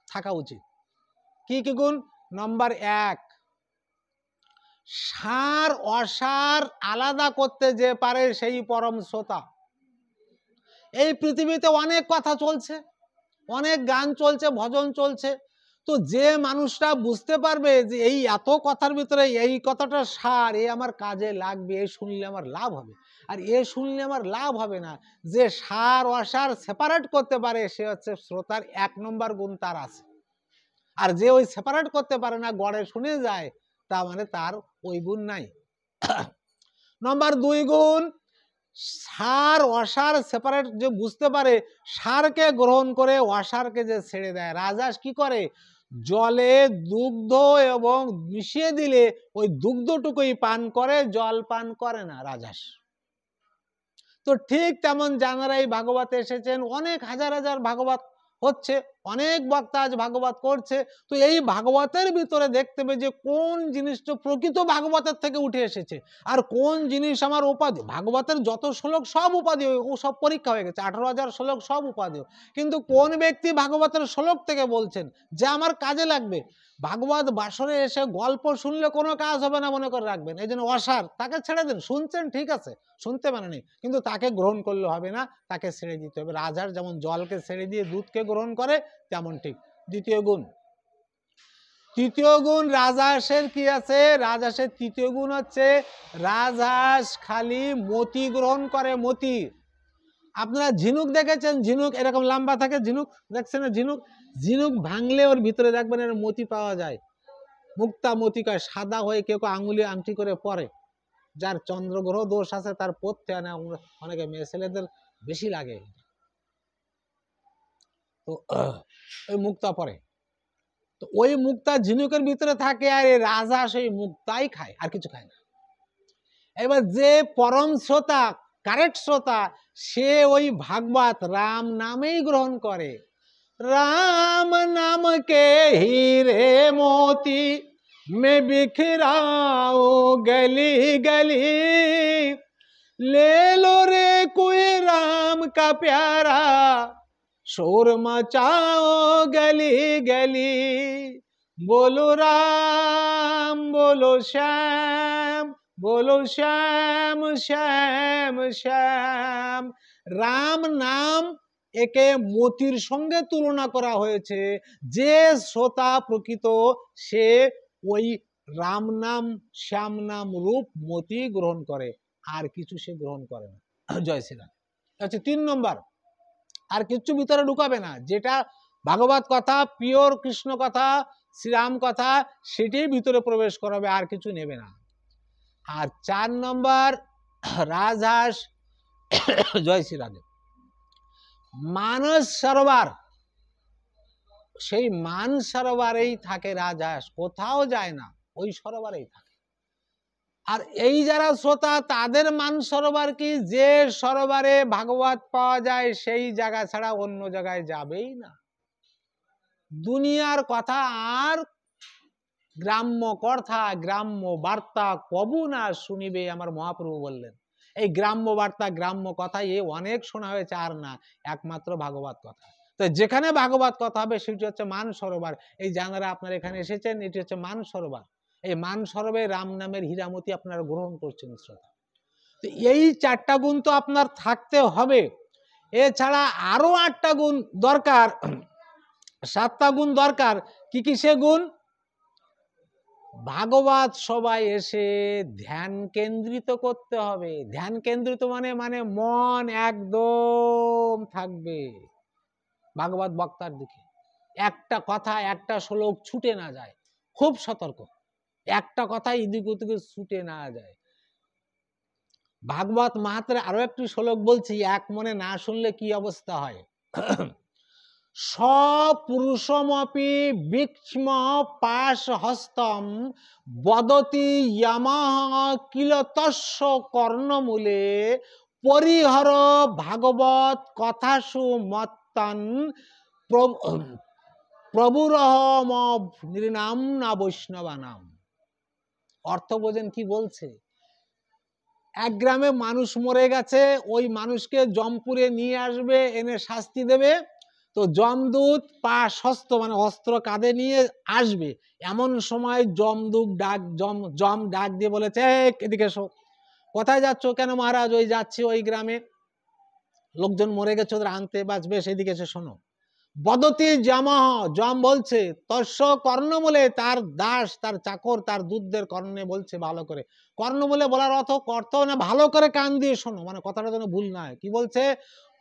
থাকা উচিত। কি কি গুণ? নম্বর 1, সার অসার আলাদা করতে যে পারে সেই পরম শ্রোতা। এই পৃথিবীতে অনেক কথা চলছে, অনেক গান চলছে, ভজন চলছে, তো যে মানুষটা বুঝতে পারবে যে এই এত কথার ভিতরে এই কথাটা সার, এ আমার কাজে লাগবে, এ শুনলে আমার লাভ হবে, আর এ শুনলে আমার লাভ হবে না, যে সার অসার সেপারেট করতে পারে, সে হচ্ছে শ্রোতার 1 নম্বর গুণ তার আছে। আর যে ওই সেপারেট করতে পারে না, গড়ে শুনে যায়, তা মানে তার ওই গুণ নাই। নম্বর 2 গুণ, সার অসার সেপারেট যে বুঝতে পারে, সারকে গ্রহণ করে অসারকে যে ছেড়ে দেয়। রাজহাঁস কি করে? জলে দুগ্ধ এবং মিশিয়ে দিলে ওই দুগ্ধটুকুই পান করে, জল পান করে না রাজহাঁস। তো ঠিক তেমন যারা এই ভাগবতে এসেছেন, অনেক হাজার হাজার ভাগবত হচ্ছে, অনেক বক্তা আজ ভাগবত করছে, তো এই ভাগবতের ভিতরে দেখতে হবে যে কোন জিনিসটা প্রকৃত ভাগবতের থেকে উঠে এসেছে, আর কোন জিনিস আমার উপাদেয়। ভাগবতের যত শ্লোক সব উপাদেয়, ও সব পরীক্ষা হয়ে গেছে, 18,000 শ্লোক সব উপাদেয়, কিন্তু কোন ব্যক্তি ভাগবতের শ্লোক থেকে বলছেন যে আমার কাজে লাগবে। ভাগবত বাসরে এসে গল্প শুনলে কোনো কাজ হবে না মনে করে রাখবেন, এই জন্য অসার তাকে ছেড়ে দেন। শুনছেন ঠিক আছে, শুনতে মানে নেই, কিন্তু তাকে গ্রহণ করলে হবে না, তাকে ছেড়ে দিতে হবে। রাজহাঁস যেমন জলকে ছেড়ে দিয়ে দুধকে গ্রহণ করে, তেমন ঠিক। তৃতীয় গুণ রাজহাঁসের কি আছে? রাজহাঁসের তৃতীয় গুণ হচ্ছে রাজহাঁস খালি মতি গ্রহণ করে। মতি, আপনারা ঝিনুক দেখেছেন? ঝিনুক এরকম লম্বা থাকে, ঝিনুক দেখছেন না? ঝিনুক ভাঙলে ওর ভিতরে দেখবেন এর মতি পাওয়া যায়। মুক্তা মতি কয়, সাদা হয়ে কেউ কেউ আঙুলে আংটি করে পরে, যার চন্দ্রগ্রহ দোষ আছে তার পড়তে আনে, অনেকে মেয়ে ছেলেদের বেশি লাগে, তো ওই মুক্তা পরে। তো ওই মুক্তা ঝিনুকের ভিতরে থাকে, আর এই রাজহাঁস ওই মুক্তাই খায়, আর কিছু খায় না। এবার যে পরম শ্রোতা, কারেক্ট শ্রোতা, সে ওই ভাগবত রাম নামেই গ্রহণ করে। राम नाम के हीरे मोती में बिखराओ गली गली, ले लो रे कोई राम का प्यारा, शोर मचाओ गली गली, बोलो राम बोलो श्याम, बोलो श्याम श्याम श्याम। राम नाम একে মতির সঙ্গে তুলনা করা হয়েছে। যে শ্রোতা প্রকৃত, সে ওই রাম নাম শ্যাম নাম রূপ মতি গ্রহণ করে, আর কিছু সে গ্রহণ করে না। জয় শ্রীরাম। আচ্ছা, 3 নম্বর, আর কিছু ভিতরে ঢুকাবে না, যেটা ভাগবত কথা, পিওর কৃষ্ণ কথা, শ্রীরাম কথা, সেটাই ভিতরে প্রবেশ করাবে, আর কিছু নেবে না। আর 4 নম্বর, রাজহাঁস জয় শ্রীরাম মানস সরোবর, সেই মান সরোবরেই থাকে রাজহাঁস, কোথাও যায় না, ওই সরোবরেই থাকে। আর এই যারা শ্রোতা, তাদের মান সরোবর কি? যে সরোবরে ভাগবত পাওয়া যায় সেই জায়গা ছাড়া অন্য জায়গায় যাবেই না। দুনিয়ার কথা আর গ্রাম্য কথা, গ্রাম্য বার্তা কবু না শুনিবে, আমার মহাপ্রভু বললেন। এই গ্রাম্য বার্তা, গ্রাম্য কথা এ অনেক শোনা হয়েছে, আর না, একমাত্র ভাগবত কথা। তো যেখানে ভাগবত কথা হবে সেটি হচ্ছে মান সরোবর। এই যারা আপনারা এখানে এসেছেন, এটি হচ্ছে মান সরোবর। এই মান সরোবরে রাম নামের হীরামতি আপনারা গ্রহণ করছেন শ্রোতা। তো এই 4টা গুণ তো আপনার থাকতে হবে। এছাড়া আরো 8টা গুণ দরকার, 7টা গুণ দরকার। কি কি সে গুণ? ভাগবত সবাই এসে ধ্যান কেন্দ্রিত করতে হবে। ধ্যান কেন্দ্রিত মানে মন একদম থাকবে ভাগবত বক্তার দিকে, একটা কথা, একটা শ্লোক ছুটে না যায়। খুব সতর্ক, একটা কথা এদিক ওদিকে ছুটে না যায়। ভাগবত মাহাত্ম্যের আরো একটি শ্লোক বলছি, এক মনে না শুনলে কি অবস্থা হয়। সপুরুষমপি বিক্ষ্ম পাশ হস্তম বদতি ইয়ামাহ কিল তস্য কর্ণমূলে পরিহর ভাগবত কথাসু মত্তান প্রভুরহম নৃণাম না বৈষ্ণবানাম। অর্থ বোঝেন কি বলছে? এক গ্রামে মানুষ মরে গেছে, ওই মানুষকে জমপুরে নিয়ে আসবে, এনে শাস্তি দেবে। তো যমদূত পা শস্ত মানে অস্ত্র কাঁধে নিয়ে আসবে, এমন সময় যমদূত যম ডাক দিয়ে বলেছে, এদিকে এসো। কোথায় যাচ্ছ? কেন মহারাজ? ওই যাচ্ছি ওই গ্রামে, লোকজন মরে গেছে, ওদের আনতে, বাঁচবে, সেদিকে এসে শোনো। বদতি যমঃ, যম বলছে, তস্য কর্ণমূলে, তার দাস, তার চাকর, তার দুধদের কর্ণে বলছে ভালো করে। কর্ণমূলে বলার অর্থ না ভালো করে কান দিয়ে শোনো, মানে কথাটা যেন ভুল না হয়। কি বলছে?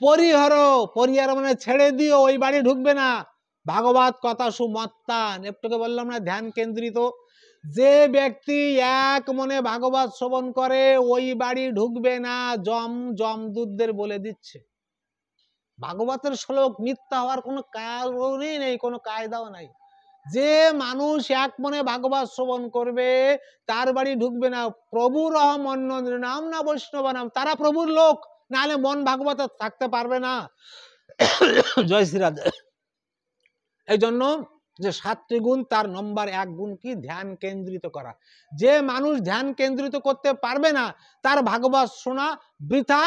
পরিহর, পরিহার মানে ছেড়ে দিও, ওই বাড়ি ঢুকবে না। ভাগবত কথা সুমত্তান, একটুকে বললাম না, ধ্যান কেন্দ্রিত। যে ব্যক্তি এক মনে ভাগবত শ্রবণ করে, ওই বাড়ি ঢুকবে না, যমদূতদের বলে দিচ্ছে। ভাগবতের শ্লোক মিথ্যা হওয়ার কোনো কারণই নেই, কোনো কায়দাও নাই। যে মানুষ এক মনে ভাগবত শ্রবণ করবে, তার বাড়ি ঢুকবে না। প্রভুর অন্য নাম না বৈষ্ণব নাম, তারা প্রভুর লোক, নাহলে মন ভাগবত থাকতে পারবে না। জয় শ্রীরাধে। এই জন্য যে 7টি গুণ, তার নম্বর 1 গুণ কি? ধ্যান কেন্দ্রিত করা। যে মানুষ ধ্যান কেন্দ্রিত করতে পারবে না, তার ভাগবত শোনা বৃথা।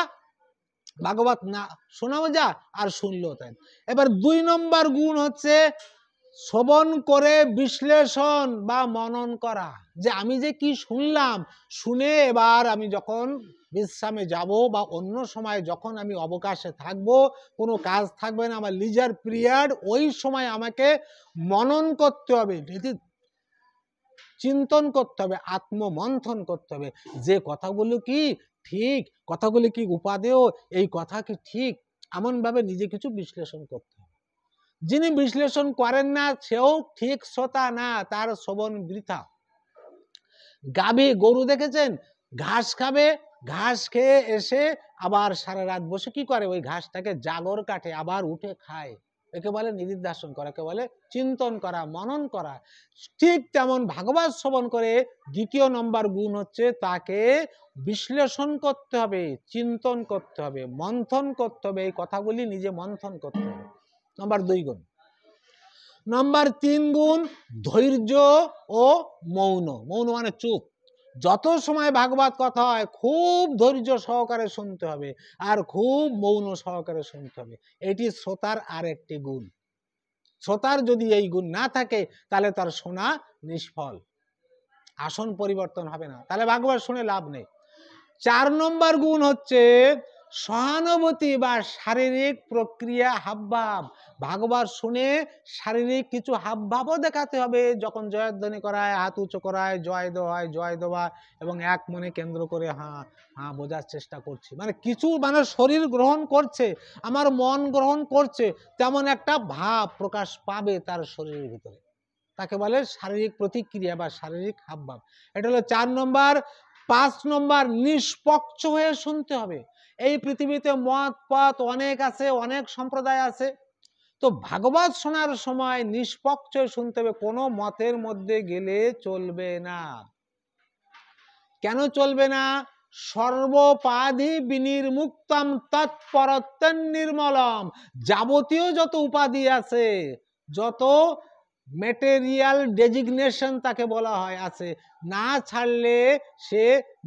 ভাগবত না শোনাও যা, আর শুনলেও তাই। এবার 2 নম্বর গুণ হচ্ছে শ্রবণ করে বিশ্লেষণ বা মনন করা। যে আমি যে কি শুনলাম, শুনে এবার আমি যখন বিশ্রামে যাব বা অন্য সময় যখন আমি অবকাশে থাকব, কোনো কাজ থাকবে না, আমার লিজার পিরিয়ড, ওই সময় আমাকে মনন করতে হবে, চিন্তন করতে হবে, আত্মমন্থন করতে হবে। যে কথাগুলো কি ঠিক, কথাগুলি কি উপাদেয়, এই কথা কি ঠিক, এমন ভাবে নিজে কিছু বিশ্লেষণ করতে হবে। যিনি বিশ্লেষণ করেন না, সেও ঠিক শ্রোতা না, তার শ্রবণ বৃথা। গাভী, গরু দেখেছেন? ঘাস খাবে, ঘাস খেয়ে এসে আবার সারা রাত বসে কি করে? ওই ঘাসটাকে জাগর কাটে, আবার উঠে খায়। একে বলে নিদিধ্যাসন করা, একে বলে চিন্তন করা, মনন করা। ঠিক তেমন ভাগবত শ্রবণ করে 2 নম্বর গুণ হচ্ছে তাকে বিশ্লেষণ করতে হবে, চিন্তন করতে হবে, মন্থন করতে হবে, এই কথাগুলি নিজে মন্থন করতে হবে। নম্বর 2 গুণ। নম্বর 3 গুণ ধৈর্য ও মৌন। মৌন মানে চুপ। যত সময় ভাগবত কথা হয়, খুব ধৈর্য সহকারে শুনতে হবে, আর খুব মৌন সহকারে শুনতে হবে। এটি শ্রোতার আরেকটি গুণ। শ্রোতার যদি এই গুণ না থাকে, তাহলে তার শোনা নিষ্ফল, আসন পরিবর্তন হবে না, তাহলে ভাগবত শুনে লাভ নেই। 4 নম্বর গুণ হচ্ছে সহানুভূতি বা শারীরিক প্রক্রিয়া, হাবভাব। ভাগবত শুনে শারীরিক কিছু হাবভাবও দেখাতে হবে। যখন জয়ধ্বনি করায়, হাত উঁচু করায়, জয় দেওয়া হয়, জয় দেওয়া, এবং এক মনে কেন্দ্র করে হ্যাঁ হ্যাঁ বোঝার চেষ্টা করছি, মানে কিছু, মানে শরীর গ্রহণ করছে, আমার মন গ্রহণ করছে, তেমন একটা ভাব প্রকাশ পাবে তার শরীরের ভিতরে, তাকে বলে শারীরিক প্রতিক্রিয়া বা শারীরিক হাবভাব। এটা হলো 4 নম্বর। 5 নম্বর, নিষ্পক্ষ হয়ে শুনতে হবে। এই পৃথিবীতে মত পথ অনেক আছে, অনেক সম্প্রদায় আছে, তো ভাগবত শোনার সময় নিষ্পক্ষ হয়ে শুনতে হবে, কোনো মতের মধ্যে গেলে চলবে না। কেন চলবে না? সর্বোপাধি বিনির্মুক্তম তৎপরত্বং নির্মলম। যাবতীয় যত উপাধি আছে, যত ম্যাটেরিয়াল ডেজিগনেশন তাকে বলা হয় আছে, না ছাড়লে সে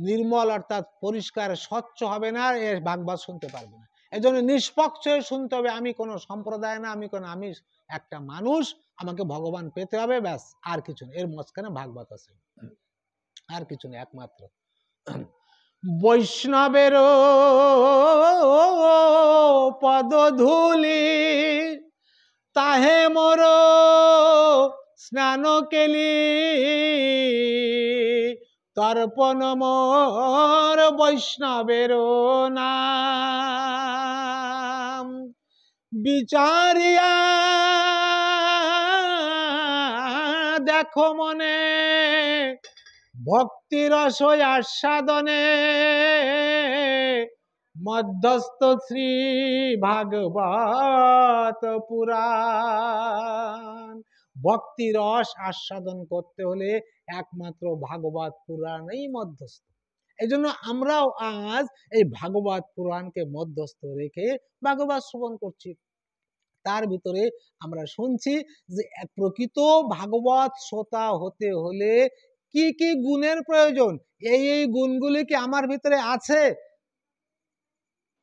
নির্মল অর্থাৎ পরিষ্কার স্বচ্ছ হবে না, এর ভাগবত শুনতে পারবে না। এজন্য নিষ্পক্ষ হয়ে শুনতে হবে। আমি কোনো সম্প্রদায় না, আমি একটা মানুষ, আমাকে ভগবান পেতে হবে, ব্যাস, আর কিছু না। এর মাঝখানে ভাগবত আছে, আর কিছু না, একমাত্র বৈষ্ণবের পদধূলি তাহে মোর স্নান কেলি, তর্পণ মোর বৈষ্ণবের নাম। বিচারিয়া দেখো মনে, ভক্তিরস আস্বাদনে, মধ্যস্থ শ্রী ভাগবত পুরাণ। ভক্তি রস আস্বাদন করতে হলে একমাত্র ভাগবত পুরাণেই মধ্যস্থ। এই জন্য আমরাও আজ এই ভাগবত পুরাণকে মধ্যস্থ রেখে ভাগবত শ্রবণ করছি। তার ভিতরে আমরা শুনছি যে প্রকৃত ভাগবত শ্রোতা হতে হলে কি কি গুণের প্রয়োজন, এই গুণগুলি কি আমার ভিতরে আছে?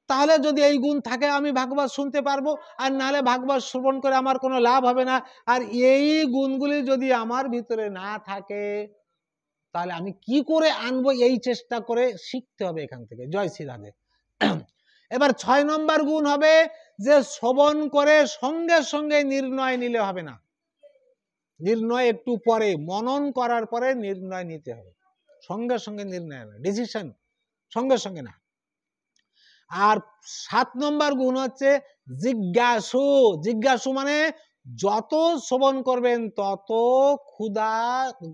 তাহলে যদি এই গুণ থাকে আমি ভাগবত শুনতে পারবো, আর নাহলে ভাগবত শ্রবণ করে আমার কোনো লাভ হবে না। আর এই গুণগুলি যদি আমার ভিতরে না থাকে তাহলে আমি কি করে আনবো, এই চেষ্টা করে শিখতে হবে এখান থেকে। জয় শ্রী রাধে। এবার 6 নম্বর গুণ হবে যে শ্রবণ করে সঙ্গে সঙ্গে নির্ণয় নিলে হবে না, নির্ণয় একটু পরে, মনন করার পরে নির্ণয় নিতে হবে, সঙ্গে সঙ্গে নির্ণয় না, ডিসিশন সঙ্গে সঙ্গে না। আর 7 নম্বর গুণ হচ্ছে জিজ্ঞাসু। জিজ্ঞাসু মানে যত শ্রবণ করবেন তত ক্ষুধা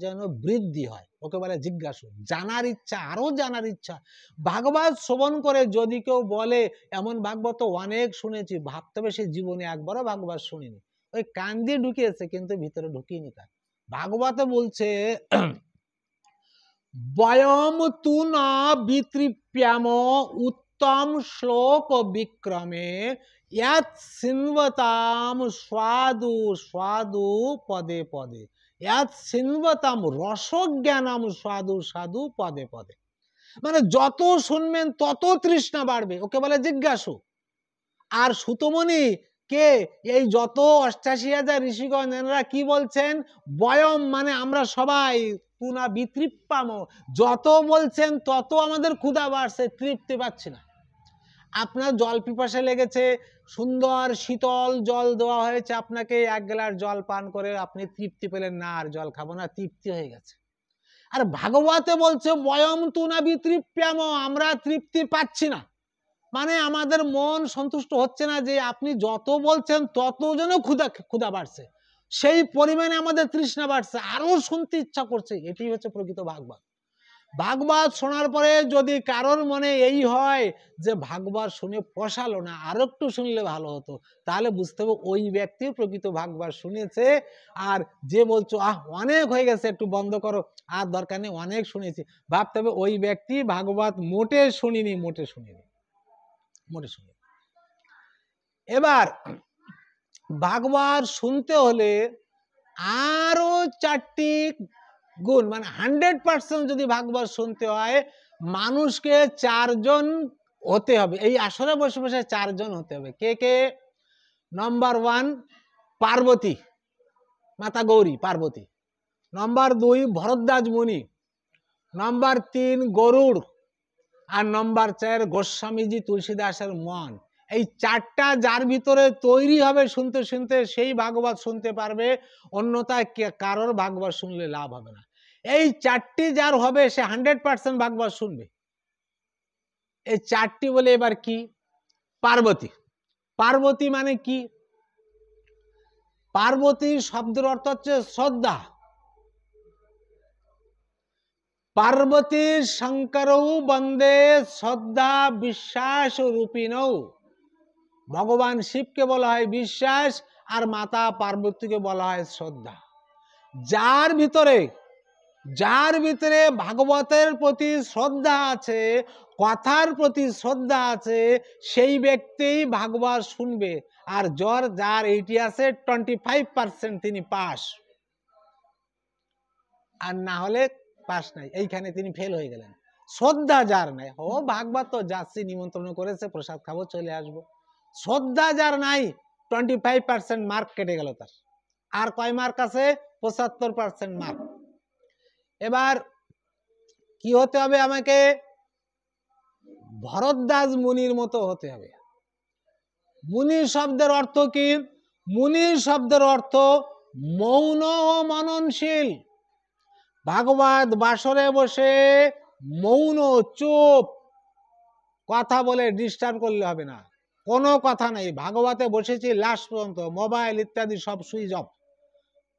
যেন বৃদ্ধি হয়, ওকে বলে জিজ্ঞাসু। জানার ইচ্ছা, আরো জানার ইচ্ছা। ভাগবত শ্রবণ করে যদি কেউ বলে এমন ভাগবত অনেক শুনেছি, ভাবতে হবে সে জীবনে একবারও ভাগবত শুনিনি, ওই কান দিয়ে ঢুকিয়েছে কিন্তু ভিতরে ঢুকিয়ে তার। ভাগবতে বলছে বয়ম তু না বিতৃপ্যাম উত্তম শ্লোক বিক্রমে ইয়াত সিন্বতাম স্বাদু স্বাদু পদে পদে, ইয়াত সিন্বতাম রসজ্ঞানম স্বাদু স্বাদু পদে পদে। মানে যত শুনবেন তত তৃষ্ণা বাড়বে, ওকে বলে জিজ্ঞাসু। আর সুতমণি কে, এই যত ৮৮,০০০ ঋষিগণ এনারা কি বলছেন, বয়ম মানে আমরা সবাই, তুনা বিতৃপ্পাম, যত বলছেন তত আমাদের ক্ষুধা বাড়ছে, তৃপ্তি পাচ্ছি না। আপনার জল পিপাসা লেগেছে, সুন্দর শীতল জল দেওয়া হয়েছে আপনাকে, 1 গ্লাস জল পান করে আপনি তৃপ্তি পেলেন না, আর জল খাবো না, তৃপ্তি হয়ে গেছে। আর ভাগবতে বলছে বয়ম তুনা বিতৃপ্যাম, আমরা তৃপ্তি পাচ্ছি না, মানে আমাদের মন সন্তুষ্ট হচ্ছে না, যে আপনি যত বলছেন তত যেন ক্ষুধা বাড়ছে, সেই পরিমাণে আমাদের তৃষ্ণা বাড়ছে, আরো শুনতে ইচ্ছা করছে। এটি হচ্ছে প্রকৃত ভাগবত। ভাগবত শোনার পরে যদি কারোর মনে এই হয় যে ভাগবত শুনে পোষালো না, আরো একটু শুনলে ভালো হতো, তাহলে বুঝতে হবে ওই ব্যক্তি প্রকৃত ভাগবত শুনেছে। আর যে বলছো অনেক হয়ে গেছে একটু বন্ধ করো, আর দরকার নেই অনেক শুনেছি, ভাবতে হবে ওই ব্যক্তি ভাগবত মোটে শুনিনি, মোটে শুনিনি। এবার ভাগবত শুনতে হলে আরো 4টি গুণ, মানে 100% যদি ভাগবত শুনতে হয় মানুষকে 4 জন হতে হবে, এই আসরে বসে বসে 4 জন হতে হবে। কে কে? নম্বর 1 পার্বতী, মাতা গৌরী পার্বতী। নম্বর 2 ভরদ্বাজ মুনি। নম্বর 3 গরুড়। আর নম্বর 4 গোস্বামীজি তুলসীদাসের মন। এই 4টা যার ভিতরে তৈরি হবে শুনতে শুনতে সেই ভাগবত শুনতে পারবে, অন্যথায় কারোর ভাগবত শুনলে লাভ হবে না। এই 4টি যার হবে সে 100% ভাগবত শুনবে। এই 4টি বলে এবার কি? পার্বতী। পার্বতী মানে কি? পার্বতী শব্দের অর্থ হচ্ছে শ্রদ্ধা। পার্বতী শঙ্করৌ বন্দে শ্রদ্ধা বিশ্বাস রূপিণৌ। ভগবান শিবকে বলা হয় বিশ্বাস, আর মাতা পার্বতীকে বলা হয় শ্রদ্ধা। যার ভিতরে ভাগবতের প্রতি শ্রদ্ধা আছে, কথার প্রতি শ্রদ্ধা আছে, সেই ব্যক্তি ভাগবত শুনবে। আর যার এইটি আছে 25% তিনি পাস, আর না হলে পাস নাই, এইখানে তিনি ফেল হয়ে গেলেন। শ্রদ্ধা যার নাই, ভাগবত তো যাচ্ছি, নিমন্ত্রণ করেছে, প্রসাদ খাবো, চলে আসবো। শ্রদ্ধা যার নাই 25% মার্ক কেটে গেল তার। আর কয় মার্ক আছে? 75% মার্ক। এবার কি হতে হবে আমাকে? ভরদ্বাজ মুনির মতো হতে হবে। মুনি শব্দের অর্থ কি? মুনি শব্দের অর্থ মৌন ও মননশীল। ভাগবত বাসরে বসে মৌন, চুপ, কথা বলে ডিস্টার্ব করলে হবে না, কোনো কথা নেই। ভাগবতে বসেছি লাস্ট পর্যন্ত, মোবাইল ইত্যাদি সব সুইচ অফ,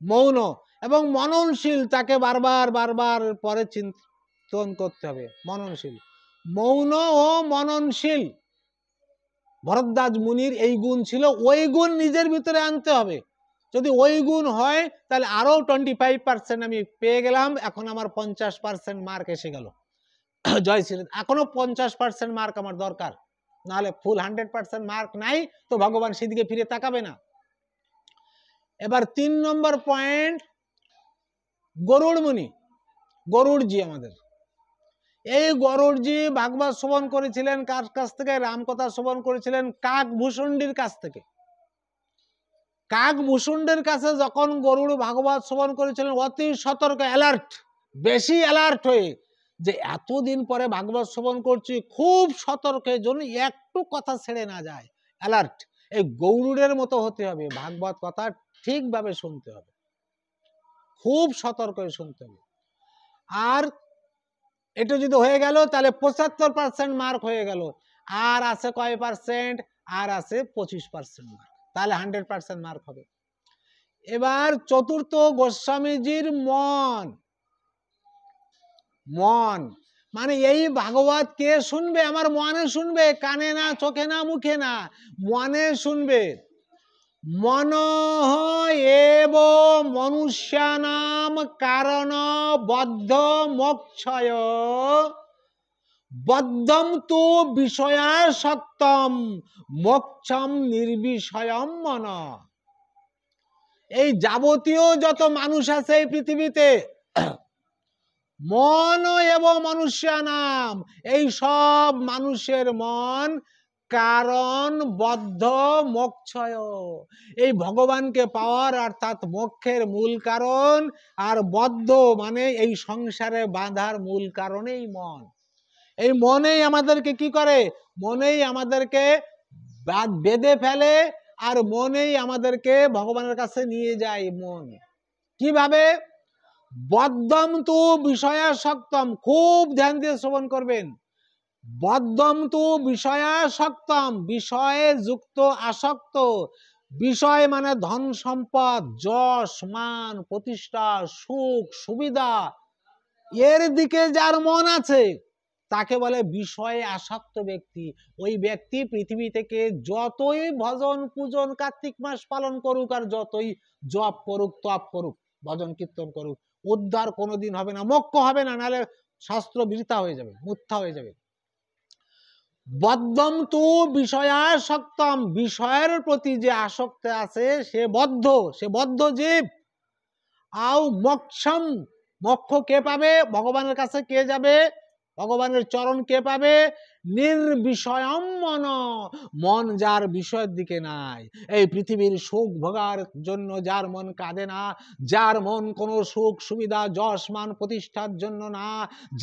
মৌন এবং মননশীল, তাকে বারবার বারবার পরে চিন্তন করতে হবে, মননশীল। মৌন ও মননশীল ভরদ্বাজ মুনির এই গুণ ছিল, ওই গুণ নিজের ভিতরে আনতে হবে। যদি ওই গুণ হয় তাহলে আরো 25% আমি পেয়ে গেলাম, এখন আমার 50% মার্ক এসে গেল। জয় শ্রী, এখনো 50% মার্ক আমার দরকার, নাহলে ফুল 100% মার্ক নাই তো ভগবান সেদিকে ফিরে তাকাবে না। এবার 3 নম্বর পয়েন্ট, গরুড় মুনি, গরুড়জি আমাদের, এই গরুড়জি ভাগবত শ্রবণ করেছিলেন কার কাছ থেকে? রামকথা শ্রবণ করেছিলেন কাকভূষণ্ডির কাছ থেকে। কাকভূষণ্ডির কাছে যখন গরুড় ভাগবত শ্রবণ করেছিলেন, অতি সতর্ক, অ্যালার্ট, বেশি অ্যালার্ট হয়ে, যে এতদিন পরে ভাগবত শ্রবণ করছি, খুব সতর্কের জন্য একটু কথা ছেড়ে না যায়, অ্যালার্ট। এই গরুড়ের মতো হতে হবে, ভাগবত কথা ঠিকভাবে শুনতে হবে, খুব সতর্ক হয়ে শুনতে হবে। আর এটা যদি হয়ে গেল তাহলে 75% মার্ক হয়ে গেল। আর আছে কয় পার্সেন্ট? আর আছে 25% মার্ক, তাহলে 100% মার্ক হবে। এবার চতুর্থ, গোস্বামীজির মন। মন মানে এই ভাগবত কে শুনবে? আমার মনে শুনবে, কানে না, চোখে না, মুখে না, মনে শুনবে। মনঃ এব মনুষ্যানাম কারণ বদ্ধ মোক্ষয় বদ্ধম তু বিষয়াসক্তম মোক্ষম নির্বিষয়ম মন। এই যাবতীয় যত মানুষ আছে এই পৃথিবীতে, মন এবং মনুষ্যানাম, এই সব মানুষের মন কারণ বদ্ধ মোক্ষয়, এই ভগবানকে পাওয়ার অর্থাৎ মোক্ষের মূল কারণ, আর বদ্ধ মানে এই সংসারে বাঁধার মূল কারণ এই মন। এই মনেই আমাদেরকে কি করে? মনেই আমাদেরকে বেঁধে ফেলে, আর মনেই আমাদেরকে ভগবানের কাছে নিয়ে যায়। মন কিভাবে? বদ্ধম তু বিষয়াসক্তম, খুব ধ্যান দিয়ে শ্রবণ করবেন। বদ্ধম তু বিষয়াসক্তম, বিষয়ে যুক্ত, আসক্ত। বিষয় মানে ধন সম্পদ, যশ মান প্রতিষ্ঠা, সুখ সুবিধা, এর দিকে যার মন আছে তাকে বলে বিষয়ে আসক্ত ব্যক্তি। ওই ব্যক্তি পৃথিবী থেকে যতই ভজন পূজন কার্তিক মাস পালন করুক, আর যতই জপ করুক, তপ করুক, ভজন কীর্তন করুক, উদ্ধার কোনোদিন হবে না, মোক্ষ হবে না, নাহলে শাস্ত্র বৃথা হয়ে যাবে, মিথ্যা হয়ে যাবে। বদ্ধম তু বিষয়াসক্তম, বিষয়ের প্রতি যে আসক্ত আছে সে বদ্ধ, সে বদ্ধ জীব। আও মোক্ষম, মোক্ষ কে পাবে? ভগবানের কাছে কে যাবে? ভগবানের চরণ কে পাবে? নির্বিষয়ম মন, মন যার বিষয়ের দিকে নাই। এই পৃথিবীর সুখ ভোগার জন্য যার মন কাঁদে না, যার মন কোনো সুখ সুবিধা যশ মান প্রতিষ্ঠার জন্য না,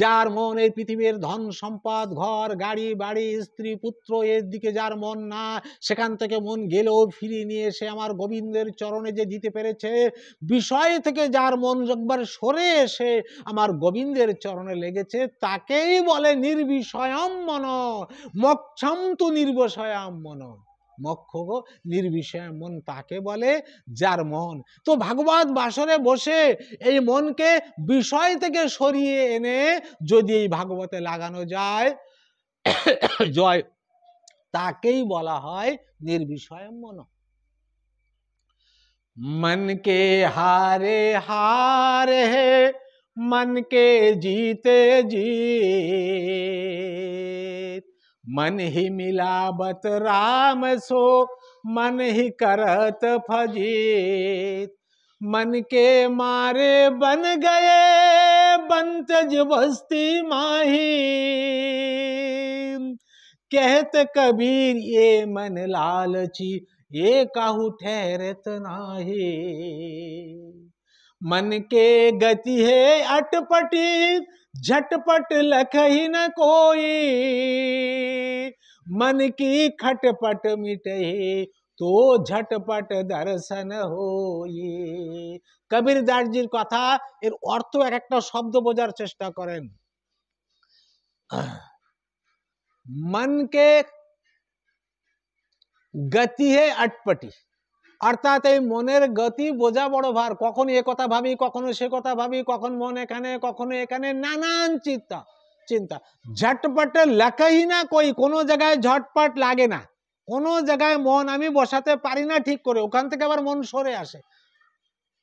যার মন এই পৃথিবীর ধন সম্পদ ঘর গাড়ি বাড়ি স্ত্রী পুত্র এর দিকে যার মন না, সেখান থেকে মন গেলেও ফিরিয়ে নিয়ে এসে আমার গোবিন্দের চরণে যে দিতে পেরেছে, বিষয় থেকে যার মন একবার সরে এসে আমার গোবিন্দের চরণে লেগেছে, তাকেই বলে নির্বিষয়ম মন। মোক্ষম তু নির্বিষয়ম মন, মোক্ষ নির্বিষয় মন তাকে বলে যার মন। তো ভাগবত বাসরে বসে এই মনকে বিষয় থেকে সরিয়ে এনে যদি এই ভাগবতে লাগানো যায়, জয়, তাকেই বলা হয় নির্বিষয় মন। मन के हारे हार है, मन के जीते जीत, मन ही मिलावत राम सो मन ही करत फजीत, मन के मारे बन गए बंतज बस्ती माही, कहत कबीर ये मन लालची ये काहू ठहरत नाही, मन के गति है अटपटी झटपट लखही न कोई, मन की खटपट मिटही तो झटपट दर्शन होई। কবির দাসজির কথা, এর অর্থ এক একটা শব্দ বোঝার চেষ্টা করেন। मन के গতি হে আটপটি, অর্থাৎ এই মনের গতি বোঝা বড় ভার। কখনো এ কথা ভাবি, কখনো সে কথা ভাবি, কখন মন এখানে, কখনো এখানে, নানান চিন্তা চিন্তা। ঝটপট লাগাই না কই, কোনো জায়গায় ঝটপট লাগে না, কোনো জায়গায় মন আমি বসাতে পারি না ঠিক করে, ওখান থেকে আবার মন সরে আসে।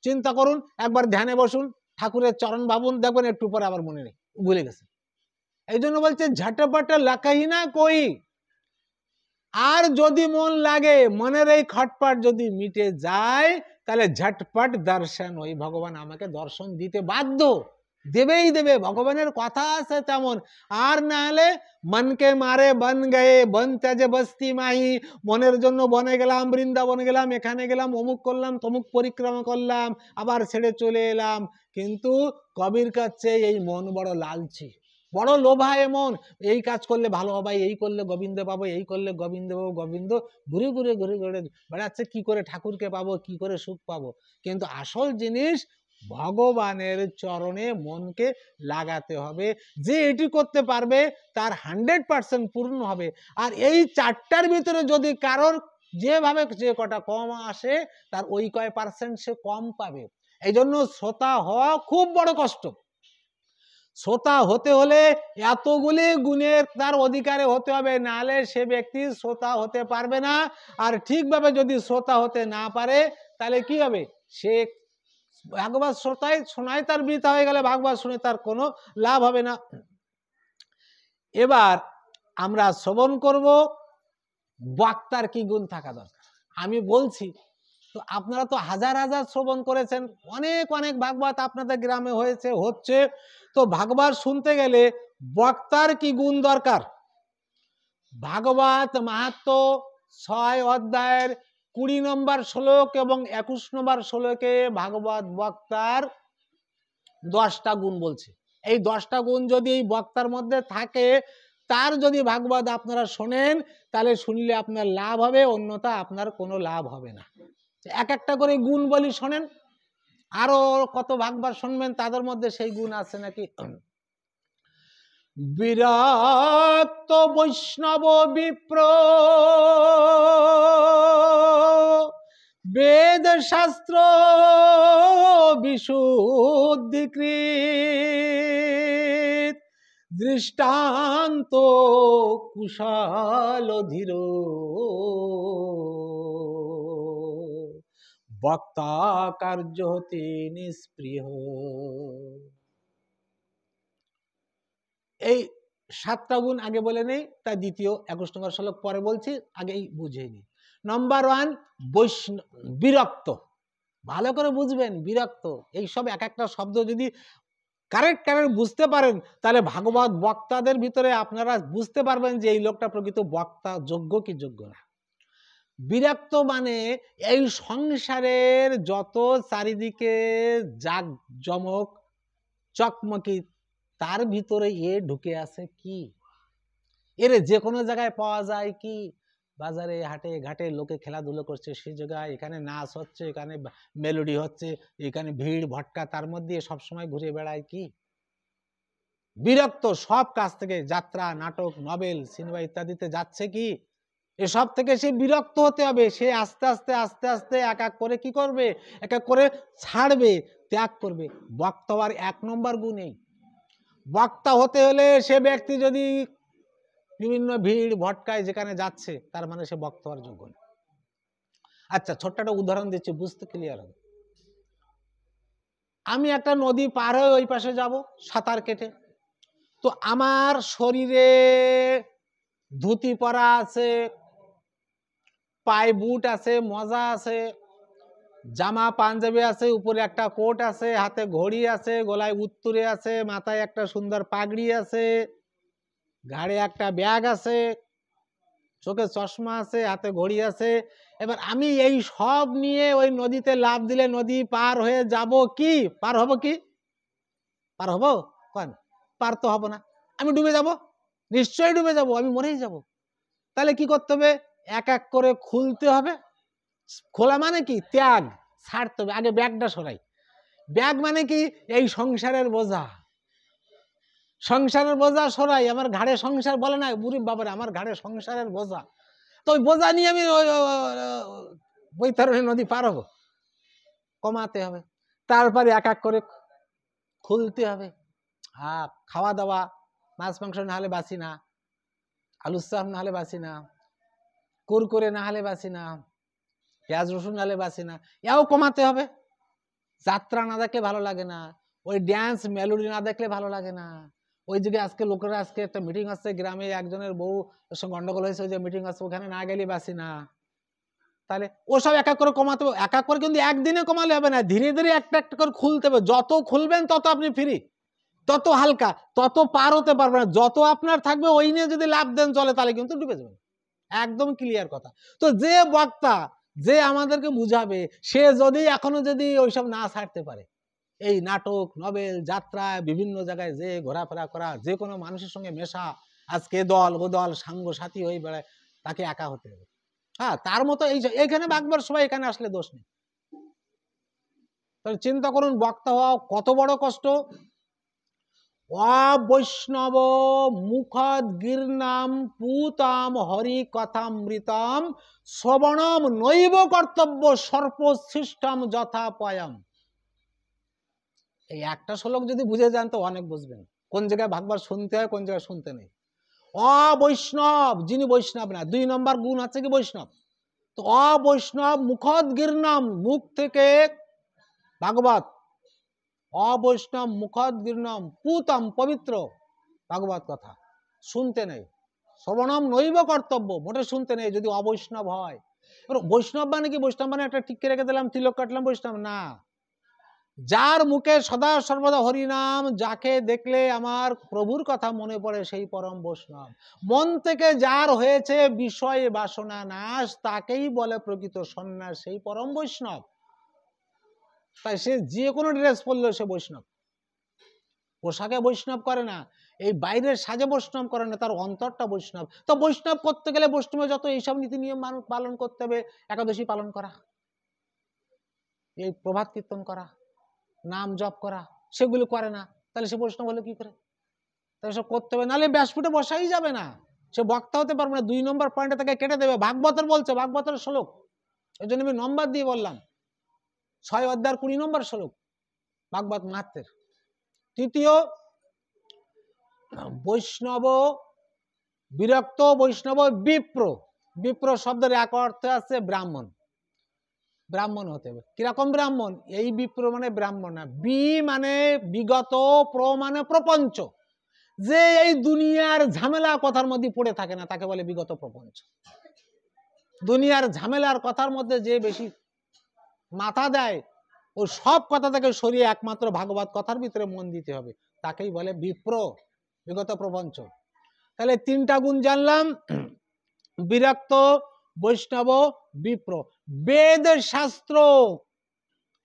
চিন্তা করুন, একবার ধ্যানে বসুন, ঠাকুরের চরণ ভাবুন, দেখবেন একটু পরে আবার মনে নেই, ভুলে গেছে। এই জন্য বলছে ঝটপট লাকাহি না কই। আর যদি মন লাগে, মনের এই খটপট যদি মিটে যায়, তাহলে ঝটপট দর্শন, ওই ভগবান আমাকে দর্শন দিতে বাধ্য, দেবেই দেবে, ভগবানের কথা আছে তেমন। আর না হলে মনকে মারে বন গয়ে বন তেজে বস্তি মাহি, মনের জন্য বনে গেলাম, বৃন্দাবন গেলাম, এখানে গেলাম, অমুক করলাম, তমুক পরিক্রমা করলাম, আবার ছেড়ে চলে এলাম। কিন্তু কবির কাছে এই মন বড় লালচি, বড় লোভায় মন। এই কাজ করলে ভালো হবে, এই করলে গোবিন্দ পাবো, এই করলে গোবিন্দ পাবো, গোবিন্দ ঘুরে ঘুরে ঘুরে ঘুরে বেড়াচ্ছে, কি করে ঠাকুরকে পাবো, কি করে সুখ পাবো। কিন্তু আসল জিনিস ভগবানের চরণে মনকে লাগাতে হবে। যে এটি করতে পারবে তার 100% পূর্ণ হবে। আর এই চারটার ভিতরে যদি কারোর যেভাবে যে কটা কম আসে, তার ওই কয় পার্সেন্ট সে কম পাবে। এই জন্য শ্রোতা হওয়া খুব বড় কষ্ট। শ্রোতা হতে হলে এতগুলি গুণের তার অধিকারে হতে হবে, নাহলে সে ব্যক্তি শ্রোতা হতে পারবে না। আর ঠিকভাবে যদি শ্রোতা হতে না পারে, তাহলে কি হবে? সে ভাগবত শ্রোতায় শোনায় তার বৃথা হয়ে গেলে, ভাগবত শুনে তার কোনো লাভ হবে না। এবার আমরা শ্রবণ করব, বক্তার কি গুণ থাকা দরকার আমি বলছি। তো আপনারা তো হাজার হাজার শ্রবণ করেছেন, অনেক অনেক ভাগবত আপনাদের গ্রামে হয়েছে, হচ্ছে। তো ভাগবত শুনতে গেলে বক্তার কি গুণ দরকার? ভাগবত মাহাত্ম্য 6 অধ্যায়ের 20 নম্বর শ্লোক এবং 21 নম্বর শ্লোকে ভাগবত বক্তার 10টা গুণ বলছে। এই 10টা গুণ যদি এই বক্তার মধ্যে থাকে, তার যদি ভাগবত আপনারা শোনেন, তাহলে শুনলে আপনার লাভ হবে, অন্যথা আপনার কোনো লাভ হবে না। এক একটা করে গুণ বলি, শোনেন। আরো কত ভাগবত শুনবেন, তাদের মধ্যে সেই গুণ আছে নাকি? বিরক্ত বৈষ্ণব বিপ্র, বেদ শাস্ত্র বিশুদ্ধিকৃত, দৃষ্টান্ত কুশল ধীর, বক্তা কার্য হতে নিষ্প্রিয়। এই 7টা গুণ আগে বলে নেই, তা দ্বিতীয় 21 নম্বর শ্লোক পরে বলছি, আগেই বুঝে নি। নাম্বার 1 বিরক্ত, ভালো করে বুঝবেন, বিরক্ত। এই সব এক একটা শব্দ যদি কারেক্ট বুঝতে পারেন, তাহলে ভাগবত বক্তাদের ভিতরে আপনারা বুঝতে পারবেন যে এই লোকটা প্রকৃত বক্তা, যোগ্য কি যোগ্য না। বিরক্ত মানে এই সংসারের যত চারিদিকে জাক জমক চকমকি, তার ভিতরে এ ঢুকে আছে কি? এর যে কোনো জায়গায় পাওয়া যায় কি? বাজারে হাটে ঘাটে লোকে খেলাধুলো করছে, সেই জায়গায় এখানে নাচ হচ্ছে, এখানে মেলোডি হচ্ছে, এখানে ভিড় ভটকা, তার মধ্যে সবসময় ঘুরে বেড়ায় কি? বিরক্ত। সব কাজ থেকে, যাত্রা, নাটক, নভেল, সিনেমা ইত্যাদিতে যাচ্ছে কি? এসব থেকে সে বিরক্ত হতে হবে। সে আস্তে আস্তে আস্তে আস্তে এক এক করে কি করবে? এক এক করে ছাড়বে, ত্যাগ করবে। বক্তা হওয়ার 1 নম্বর গুণ এই। বক্তা হতে হলে সে ব্যক্তি যদি বিভিন্ন ভিড় ভটকায় যেখানে যাচ্ছে, তার মানে সে বক্তা হওয়ার যোগ্য না। আচ্ছা, ছোট্ট একটা উদাহরণ দিচ্ছি, বুঝতে ক্লিয়ার হবে। আমি একটা নদী পার হয়ে ওই পাশে যাব সাঁতার কেটে। তো আমার শরীরে ধুতি পরা আছে, পায়ে বুট আছে, মোজা আছে, জামা পাঞ্জাবি আছে, উপরে একটা কোট আছে, হাতে ঘড়ি আছে, গলায় উত্তরে আছে, মাথায় একটা সুন্দর পাগড়ি আছে, ঘাড়ে একটা ব্যাগ আছে, চোখে চশমা আছে, হাতে ঘড়ি আছে। এবার আমি এই সব নিয়ে ওই নদীতে লাফ দিলে নদী পার হয়ে যাব কি? পার হব কি? পার হব? কোন? পার তো হব না, আমি ডুবে যাব, নিশ্চয়ই ডুবে যাব, আমি মরেই যাব। তাহলে কি করতে হবে? এক এক করে খুলতে হবে। খোলা মানে কি? ত্যাগ, ছাড়তে হবে। আগে ব্যাগটা সরাই। ব্যাগ মানে কি? এই সংসারের বোঝা, সংসারের বোঝা সরাই। আমার ঘাড়ে সংসার বলে না, বুড়ি বাবারে আমার ঘাড়ে সংসারের বোঝা, তো ওই বোঝা নিয়ে আমি বৈতরণী নদী পার হবো? কমাতে হবে। তারপরে এক এক করে খুলতে হবে। হ্যাঁ, খাওয়া দাওয়া, মাছ মাংস না হলে বাঁচি না, আলুর চাপ না হলে বাঁচি না, কুরকুরে না হলে বাঁচি না, পেঁয়াজ রসুন না হলে বাঁচি না, এও কমাতে হবে। যাত্রা না দেখলে ভালো লাগে না, ওই ড্যান্স মেলোডি না দেখলে ভালো লাগে না, ওই জায়গায় আজকে লোকেরা আজকে একটা মিটিং আসছে গ্রামে, একজনের বউ সঙ্গে গন্ডগোল হয়েছে, যে মিটিং আসছে ওখানে না গেলে বাসি না। তাহলে ওসব এক এক করে কমাতে হবে, এক এক করে কিন্তু একদিনে কমালে হবে না, ধীরে ধীরে একটা একটা করে খুলতে হবে। যত খুলবেন তত আপনি ফ্রি, তত হালকা, তত পার হতে পারবেন না। যত আপনার থাকবে ওই নিয়ে যদি লাভ দেন চলে, তাহলে কিন্তু ডুবে যাবেন। একদম ক্লিয়ার কথা। তো যে বক্তা, যে আমাদেরকে বুঝাবে, সে যদি এখনো যদি ওইসব না ছাড়তে পারে, এই নাটক, নভেল, যাত্রা, বিভিন্ন জায়গায় যে ঘোরাফেরা করা, যে কোনো মানুষের সঙ্গে মেশা, আজকে দল ও দল সাঙ্গ সাথী হয়ে বেড়ায়, তাকে একা হতে হবে। হ্যাঁ, তার মতো এইখানে বাগবার সবাই এখানে আসলে দোষ নেই। তাহলে চিন্তা করুন, বক্তা হওয়া কত বড় কষ্ট। অবৈষ্ণব মুখদ গীর্ণাম পুতাম হরি কথামৃতম শ্রবণম নৈব কর্তব্য সর্পসৃষ্টম যথা পয়ম। এই একটা শ্লোক যদি বুঝে যান তো অনেক বুঝবেন কোন জায়গায় ভাগবত শুনতে হয়, কোন জায়গায় শুনতে নেই। অবৈষ্ণব, যিনি বৈষ্ণব না, 2 নম্বর গুণ আছে কি বৈষ্ণব। তো অবৈষ্ণব মুখদ গীর্ণাম, মুখ থেকে ভাগবত, অবৈষ্ণব মুখদ গীর্ণম পুতম পবিত্র ভাগবত কথা শুনতে নেই। শ্রবণম নৈব কর্তব্য, মোটে শুনতে নেই যদি অবৈষ্ণব হয়। বৈষ্ণব মানে কি? বৈষ্ণব মানে একটা টিকে রেখে দিলাম, তিলক কাটলাম, বৈষ্ণব না। যার মুখে সদা সর্বদা হরিনাম, যাকে দেখলে আমার প্রভুর কথা মনে পড়ে, সেই পরম বৈষ্ণব। মন থেকে যার হয়েছে বিষয় বাসনা নাশ, তাকেই বলে প্রকৃত সন্ন্যাস, সেই পরম বৈষ্ণব। তাই সে যে কোনো ড্রেস পরলে সে বৈষ্ণব। পোশাকে বৈষ্ণব করে না, এই বাইরের সাজে বৈষ্ণব করে না, তার অন্তরটা বৈষ্ণব। তো বৈষ্ণব করতে গেলে বৈষ্ণবের যত এইসব নীতি নিয়ম মানুষ পালন করতে হবে, একাদশী পালন করা, এই প্রভাত কীর্তন করা, নাম জপ করা, সেগুলো করে না, তাহলে সে বৈষ্ণব হলে কি করে? তাহলে সব করতে হবে, নাহলে ব্যাসপুটে বসাই যাবে না, সে বক্তা হতে পারবে না। 2 নম্বর পয়েন্টে তাকে কেটে দেবে। ভাগবতের বলছে, ভাগবতের শ্লোক, এই জন্য আমি নম্বর দিয়ে বললাম, 6 অধ্যায় 20 নম্বর শ্লোক ভাগবত মাহাত্ম্যের। তৃতীয়, বৈষ্ণব বিরক্ত, বৈষ্ণব বিপ্র। বিপ্র শব্দের এক অর্থ আছে ব্রাহ্মণ, ব্রাহ্মণ হতে হবে। কিরকম ব্রাহ্মণ? এই বিপ্র মানে ব্রাহ্মণ না, বি মানে বিগত, প্র মানে প্রপঞ্চ। যে এই দুনিয়ার ঝামেলা কথার মধ্যে পড়ে থাকে না, তাকে বলে বিগত প্রপঞ্চ। দুনিয়ার ঝামেলার কথার মধ্যে যে বেশি মাথা দেয়, ও সব কথা থেকে সরিয়ে একমাত্র ভাগবত কথার ভিতরে মন দিতে হবে, তাকেই বলে বিপ্র, বিগত প্রপঞ্চ। তাহলে 3টা গুণ জানলাম, বিরক্ত, বৈষ্ণব, বিপ্র। বেদ শাস্ত্র,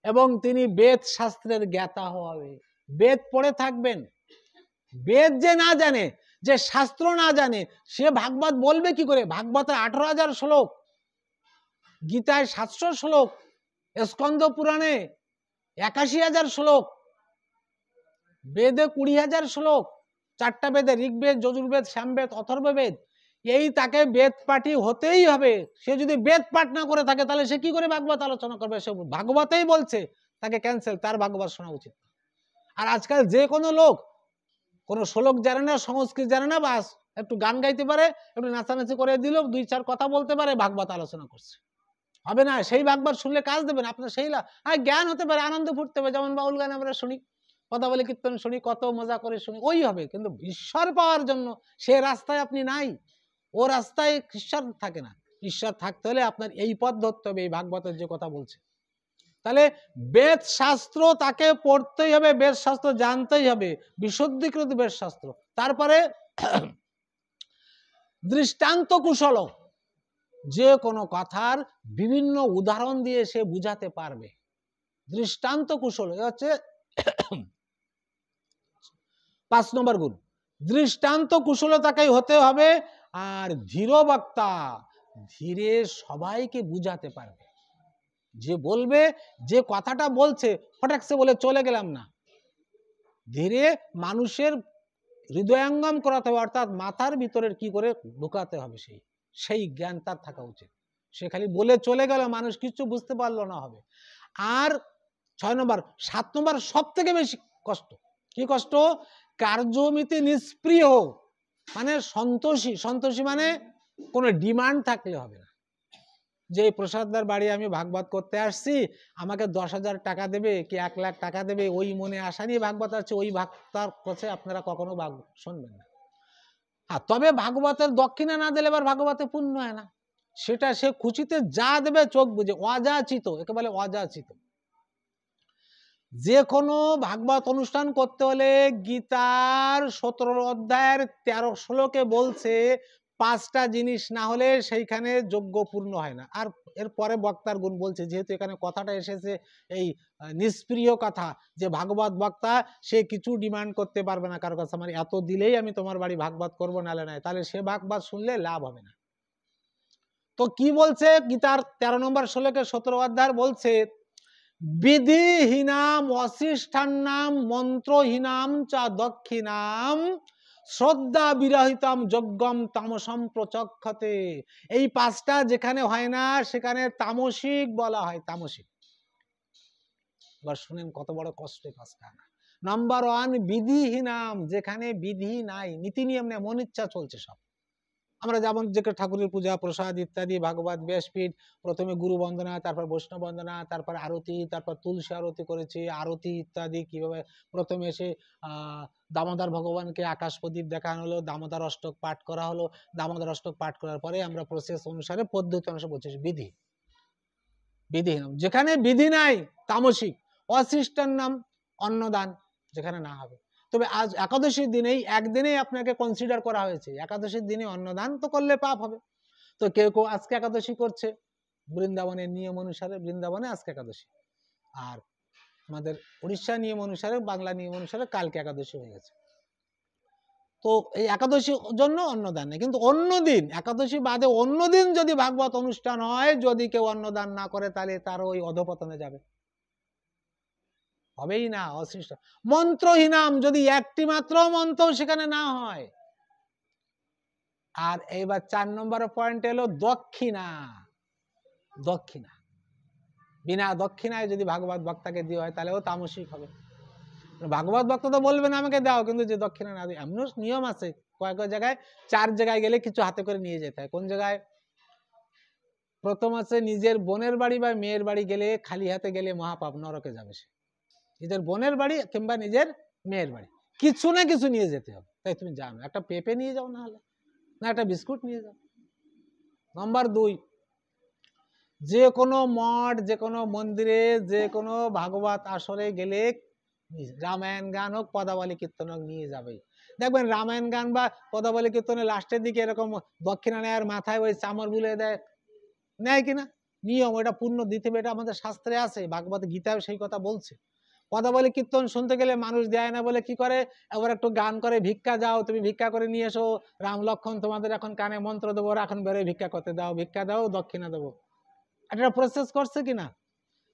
এবং তিনি বেদ শাস্ত্রের জ্ঞাতা হবে। বেদ পড়ে থাকবেন। বেদ যে না জানে, যে শাস্ত্র না জানে, সে ভাগবত বলবে কি করে? ভাগবতের 18,000 শ্লোক, গীতায় 700 শ্লোক, স্কন্দ পুরাণে 81,000 শ্লোক, বেদে 20,000 শ্লোক, 4টা বেদে, ঋগ্বেদ, যজুর্বেদ, সামবেদ, অথর্ববেদ। এই তাকে বেদ পাঠী হতেই হবে। সে যদি বেদ পাঠ না করে থাকে, তাহলে সে কি করে ভাগবত আলোচনা করবে? সে ভাগবতেই বলছে, তাকে ক্যান্সেল, তার ভাগবত শোনা উচিত। আর আজকাল যে কোনো লোক কোনো শ্লোক জানে না, সংস্কৃত জানে না, বাস একটু গান গাইতে পারে, একটু নাচানাচি করে দিল, 2-4 কথা বলতে পারে, ভাগবত আলোচনা করছে। হবে না, সেই ভাগবত শুনলে কাজ দেবেন আপনার, সেই জ্ঞান হতে পারে, আনন্দ ফুটতে হবে। যেমন বাউল গান আমরা শুনি, কথা বলে কীর্তন শুনি, কত মজা করে শুনি, ওই হবে। কিন্তু ঈশ্বর পাওয়ার জন্য সে রাস্তায় আপনি নাই, ও রাস্তায় ঈশ্বর থাকে না। ঈশ্বর থাকতে হলে আপনার এই পথ ধরতে হবে, এই ভাগবতের যে কথা বলছে। তাহলে বেদ শাস্ত্র তাকে পড়তেই হবে, বেদ শাস্ত্র জানতেই হবে, বিশুদ্ধীকৃত বেদ শাস্ত্র। তারপরে দৃষ্টান্ত কুশল, যে কোনো কথার বিভিন্ন উদাহরণ দিয়ে সে বুঝাতে পারবে। দৃষ্টান্ত কুশল হচ্ছে 5 নম্বর গুণ। দৃষ্টান্ত কুশলতাকেই হতে হবে। আর ধীর বক্তা, ধীরে সবাইকে বুঝাতে পারবে। যে বলবে, যে কথাটা বলছে ফটাকসে বলে চলে গেলাম না, ধীরে মানুষের হৃদয়ঙ্গম করাতে হবে, অর্থাৎ মাথার ভিতরের কি করে ঢুকাতে হবে, সেই জ্ঞান তার থাকা উচিত। সে খালি বলে চলে গেল, মানুষ কিছু বুঝতে পারলো না, হবে। আর 6 নম্বর, 7 নম্বর সব থেকে বেশি কষ্ট। কি কষ্ট? কার্যমিতি নিষ্প্রিয়, মানে সন্তোষী। সন্তোষী মানে কোনো ডিমান্ড থাকলে হবে না, যে প্রসাদদার বাড়ি আমি ভাগবত করতে আসছি, আমাকে 10,000 টাকা দেবে কি 1 লাখ টাকা দেবে, ওই মনে আশা নিয়ে ভাগবত আসছে, ওই ভক্তার কাছে আপনারা কখনো শুনবেন না। হ্যাঁ, তবে ভাগবতের দক্ষিণা না দিলে এবার ভাগবতে পুণ্য হয় না, সেটা সে খুশিতে যা দেবে চোখ বুঝে, অযাচিত, একে বলে অযাচিত। যে কোনো ভাগবত অনুষ্ঠান করতে হলে গীতার 17 অধ্যায়ের 13 শ্লোকে বলছে 5টা জিনিস না হলে সেইখানে যজ্ঞ পূর্ণ হয় না। আর এরপরে বক্তার গুণ বলছে, যেহেতু এখানে কথাটা এসেছে এই নিষ্প্রিয় কথা, যে ভাগবত বক্তা সে কিছু ডিমান্ড করতে পারবে না কারো কাছে, আমার এত দিলেই আমি তোমার বাড়ি ভাগবত করবো, নালে নাই, তাহলে সে ভাগবত শুনলে লাভ হবে না। তো কি বলছে গীতার 13 নম্বর শ্লোকে 17 অধ্যায় বলছে, বিধিহীনাম অশিষ্ঠান্নাম মন্ত্রহীনাম চা দক্ষিণাম শ্রদ্ধা বিরহিতম যজ্ঞম তামসম প্রচক্ষতে। এই 5টা যেখানে হয় না সেখানে তামসিক বলা হয়, তামসিক। এবার শুনেন কত বড় কষ্ট 5টা। নাম্বার 1 বিধিহীনাম, যেখানে বিধি নাই, নীতি নিয়ম নেই, মন ইচ্ছা চলছে সব। আমরা যেমন যে ঠাকুরের পূজা প্রসাদ ইত্যাদি, ভাগবত ব্যাসপীঠ, প্রথমে গুরু বন্দনা, তারপর বৈষ্ণব বন্দনা, তারপর আরতি, তারপর তুলসী আরতি করেছি, আরতি ইত্যাদি কিভাবে প্রথমে এসে দামোদর ভগবানকে আকাশ প্রদীপ দেখানো হলো, দামোদর অষ্টক পাঠ করা হলো, দামোদর অষ্টক পাঠ করার পরে আমরা প্রসেস অনুসারে পদ্ধতি অনুসারে বলছি বিধি। বিধিহীন যেখানে বিধি নাই তামসিক। অশিষ্টার নাম অন্নদান, যেখানে না হবে। তবে আজ একাদশীর দিনেই একদিনেই আপনাকে কনসিডার করা হয়েছে, একাদশীর দিনে অন্নদান তো করলে পাপ হবে। তো কেউ কেউ আজকে একাদশী করছে বৃন্দাবনের নিয়ম অনুসারে, বৃন্দাবনে আজকে একাদশী, আর আমাদের উড়িষ্যা নিয়ম অনুসারে, বাংলা নিয়ম অনুসারে কালকে একাদশী হয়ে গেছে। তো এই একাদশীর জন্য অন্নদান নেই, কিন্তু অন্য দিন, একাদশী বাদে অন্য দিন যদি ভাগবত অনুষ্ঠান হয়, যদি কেউ অন্নদান না করে তাহলে তার ওই অধপতনে যাবে, হবেই না। অশিষ্ট মন্ত্রহীনাম, যদি একটি মাত্র মন্ত্র সেখানে না হয়। আর এইবার 4 নম্বর পয়েন্ট এলো দক্ষিণা। দক্ষিণা বিনা দক্ষিণায় যদি ভাগবত বক্তাকে দেওয়া হয় তাহলেও তামসিক হবে। ভাগবত বক্তা তো বলবেন আমাকে দাও, কিন্তু যে দক্ষিণা না দিই, এমন নিয়ম আছে কয়েক জায়গায়, 4 জায়গায় গেলে কিছু হাতে করে নিয়ে যেতে হয়। কোন জায়গায়? প্রথম আছে নিজের বোনের বাড়ি বা মেয়ের বাড়ি গেলে খালি হাতে গেলে মহাপাপ, নরকে যাবে সে। নিজের বোনের বাড়ি কিংবা নিজের মেয়ের বাড়ি কিছু না কিছু নিয়ে যেতে হবে। তাই তুমি জানো, একটা পেঁপে নিয়ে যাও, না হলে না একটা বিস্কুট নিয়ে যাও। নাম্বার 2, যে কোনো মঠ, যে কোনো মন্দিরে, যে কোনো ভাগবত আসরে গেলে রামায়ণ গান হোক, পদাবলী কীর্তন হোক, নিয়ে যাবে। দেখবেন রামায়ণ গান বা পদাবলী কীর্তনের লাস্টের দিকে এরকম দক্ষিণা নেয়ার মাথায় ওই চামর বুলে দেয়, নেয় কিনা? নিয়ম, ওটা পূর্ণ দিতে হবে, এটা আমাদের শাস্ত্রে আছে, ভাগবত গীতায় সেই কথা বলছে। পদাবলী কীর্তন শুনতে গেলে মানুষ দেয় না বলে কি করে, এবার একটু গান করে, ভিক্ষা যাও, তুমি ভিক্ষা করে নিয়ে এসো, রাম লক্ষণ তোমাদের এখন কানে মন্ত্র দেবো, এখন বেরোয় ভিক্ষা করতে দাও, ভিক্ষা দাও, দক্ষিণা দেবো, একটা প্রসেস করছে কিনা।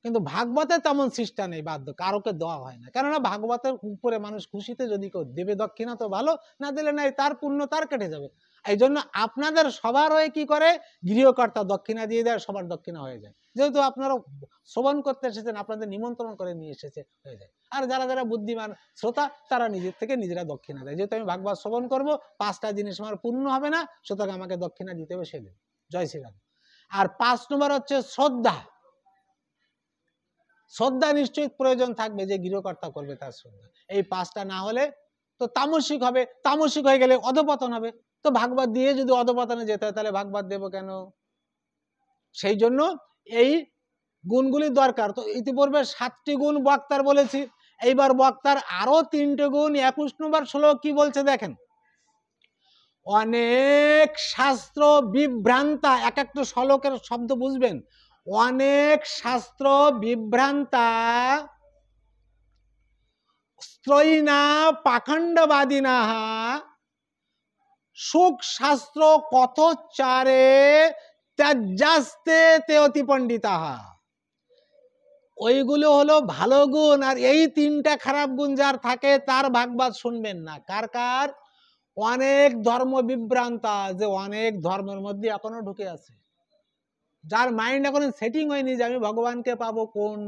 কিন্তু ভাগবতে তেমন সিস্টেম নেই, বাধ্য কারোকে দেওয়া হয় না, কেননা ভাগবতের উপরে মানুষ খুশিতে যদি কেউ দেবে দক্ষিণা তো ভালো, না দিলে নাই, তার পুণ্য তার কেটে যাবে। এই জন্য আপনাদের সবার হয়ে কি করে, গৃহকর্তা দক্ষিণা দিয়ে দেয়, সবার দক্ষিণা হয়ে যায়। যেহেতু আপনারা শ্রবণ করতে এসেছেন, আপনাদের নিমন্ত্রণ করে নিয়ে এসেছে, হয়ে যায়। আর যারা যারা বুদ্ধিমান শ্রোতা, তারা নিজের থেকে নিজেরা দক্ষিণা দেয়। যেহেতু আমি ভাগবত শ্রবণ করবো, 5টা জিনিস আমার পূর্ণ হবে না, সুতরাং আমাকে দক্ষিণা দিতে হবে সেদিন। জয় শ্রীরাম। আর 5 নম্বর হচ্ছে শ্রদ্ধা। শ্রদ্ধা নিশ্চয়ই প্রয়োজন থাকবে, যে গৃহকর্তা করবে তার শ্রদ্ধা। এই 5টা না হলে তো তামসিক হবে, তামসিক হয়ে গেলে অধপতন হবে। তো ভাগবত দিয়ে যদি অধপতনে যেতে হয়, তাহলে ভাগবত দেব কেন? সেই জন্য এই গুণগুলি দরকার। তো ইতিপূর্বে 7টি গুণ বক্তার বলেছি, এইবার বক্তার আরো 3টে গুণ। 21 নম্বর শ্লোক কি বলছে দেখেন, অনেক শাস্ত্র বিভ্রান্তা, এক একটা শ্লোকের শব্দ বুঝবেন, অনেক শাস্ত্র বিভ্রান্তা স্ত্রৈনা পাখণ্ডবাদিনা সুখ শাস্ত্র কথোচ্চারে ত্যাজ্যাস্তে তে অতি পণ্ডিতা। ওইগুলো হলো ভালো গুণ, আর এই 3টা খারাপ গুণ যার থাকে তার ভাগবত শুনবেন না। কার কার? অনেক ধর্ম বিভ্রান্তা, যে অনেক ধর্মের মধ্যে এখনো ঢুকে আছে, যার মাইন্ড এখনো সেটিং হয়নি যে আমি ভগবানকে পাবো কোন,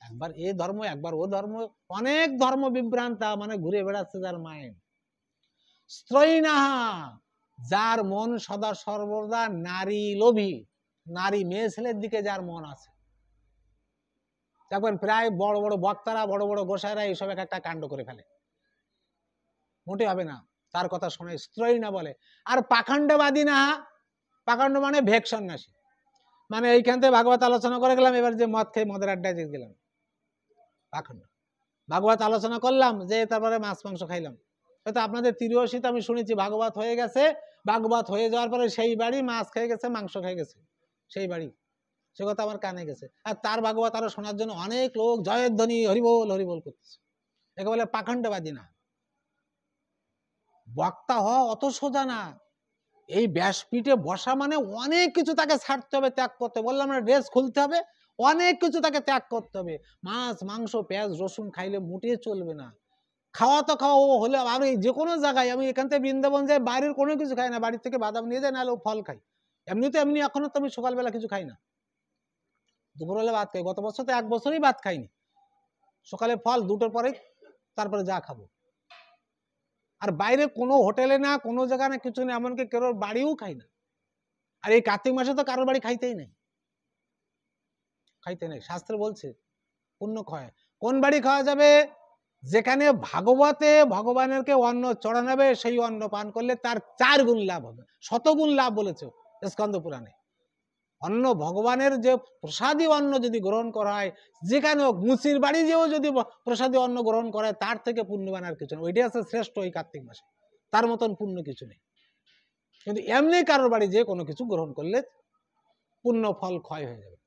একবার এ ধর্ম একবার ও ধর্ম, অনেক ধর্ম বিভ্রান্তা, মানে ঘুরে বেড়াচ্ছে যার মাইন্ড। স্ত্রৈনাহা, যার মন সদা সর্বদা নারী লোভী, নারী মেয়ে ছেলের দিকে যার মন আছে, দেখবেন প্রায় বড় বড় বক্তারা, বড় বড় গোসাইরা এইসব একটা কাণ্ড করে ফেলে। মোটে হবে না, তার কথা শোনে, স্ত্রই না বলে। আর পাখণ্ডবাদী না, পাখণ্ড মানে ভেক সন্ন্যাসী, মানে এইখান থেকে ভাগবত আলোচনা করে গেলাম, এবার যে মদ খেয়ে মদের আড্ডায় দিয়ে গেলাম, পাখণ্ড। ভাগবত আলোচনা করলাম, যে তারপরে মাছ মাংস খাইলাম। হয়তো আপনাদের তিরুশীতে আমি শুনেছি ভাগবত হয়ে গেছে, ভাগবত হয়ে যাওয়ার পরে সেই বাড়ি মাছ খেয়ে গেছে, মাংস খেয়ে গেছে, সেই বাড়ি, সে কথা আমার কানে গেছে। আর তার ভাগবত আরো শোনার জন্য অনেক লোক জয়ধ্বনি হরিবোল হরিবোল করতেছে। একে বলে পাখণ্ডবাদী না। বক্তা হওয়া অত সোজা না। এই ব্যাসপীঠে বসা মানে অনেক কিছু তাকে ছাড়তে হবে, ত্যাগ করতে হবে। বললাম না, ড্রেস খুলতে হবে, অনেক কিছু তাকে ত্যাগ করতে হবে। মাছ মাংস পেঁয়াজ রসুন খাইলে মুটিয়ে চলবে না। খাওয়া তো খাওয়া হলে আমি যে কোনো জায়গায়, আমি এখান থেকে বৃন্দাবন যাই, বাইরের কোনো কিছু খাই না, বাড়ির থেকে বাদাম নিয়ে যাই, নাহলে ফল খাই। এমনিতে এমনি এখনো তো আমি সকালবেলা কিছু খাই না, দুপুরবেলা ভাত খাই। গত বছর তো 1 বছরই ভাত খাইনি, সকালে ফল, 2টোর পরে তারপরে যা খাবো। আর বাইরে কোনো হোটেলে না, কোনো জায়গা না, কিছু না, এমনকি কারোর বাড়িও খাই না। আর এই কার্তিক মাসে তো কারোর বাড়ি খাইতেই নেই, খাইতে নেই। শাস্ত্রে বলছে পুণ্য ক্ষয়। কোন বাড়ি খাওয়া যাবে? যেখানে ভাগবতে ভগবানেরকে অন্ন চড়ানো, সেই অন্ন পান করলে তার 4 গুণ লাভ হবে, 100 গুণ লাভ বলেছে স্কন্দ পুরাণে। অন্ন ভগবানের যে প্রসাদী অন্ন যদি গ্রহণ করা হয়, যেখানে মুচির বাড়ি যেও যদি প্রসাদী অন্ন গ্রহণ করা হয়, তার থেকে পুণ্যবান আর কিছু নেই। ওইটাই আছে শ্রেষ্ঠ এই কার্তিক মাসে, তার মতন পুণ্য কিছু নেই। কিন্তু এমনি কারোর বাড়ি যে কোনো কিছু গ্রহণ করলে পুণ্য ফল ক্ষয় হয়ে যাবে।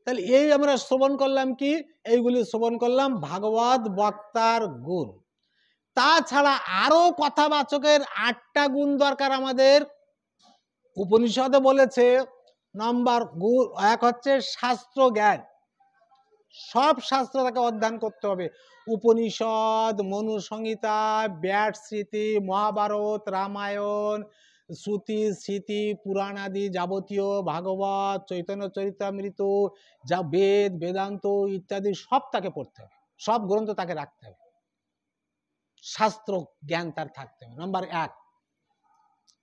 তাহলে এই আমরা শ্রবণ করলাম কি? এইগুলি শ্রবণ করলাম ভাগবত বক্তার গুণ। তাছাড়া আরো কথাবাচকের 8টা গুণ দরকার আমাদের। উপনিষদে বলেছে নম্বর 1 হচ্ছে শাস্ত্র জ্ঞান। সব শাস্ত্র তাকে অধ্যয়ন করতে হবে। উপনিষদ, মনু সংহিতা, ব্যাট স্মৃতি, মহাভারত, রামায়ণ, শ্রুতি স্মৃতি, পুরাণ আদি যাবতীয়, ভাগবত, চৈতন্য চরিতামৃত, যা বেদ বেদান্ত ইত্যাদি সব তাকে পড়তে হবে, সব গ্রন্থ তাকে রাখতে হবে, শাস্ত্র জ্ঞান তার থাকতে হবে। নম্বর 1।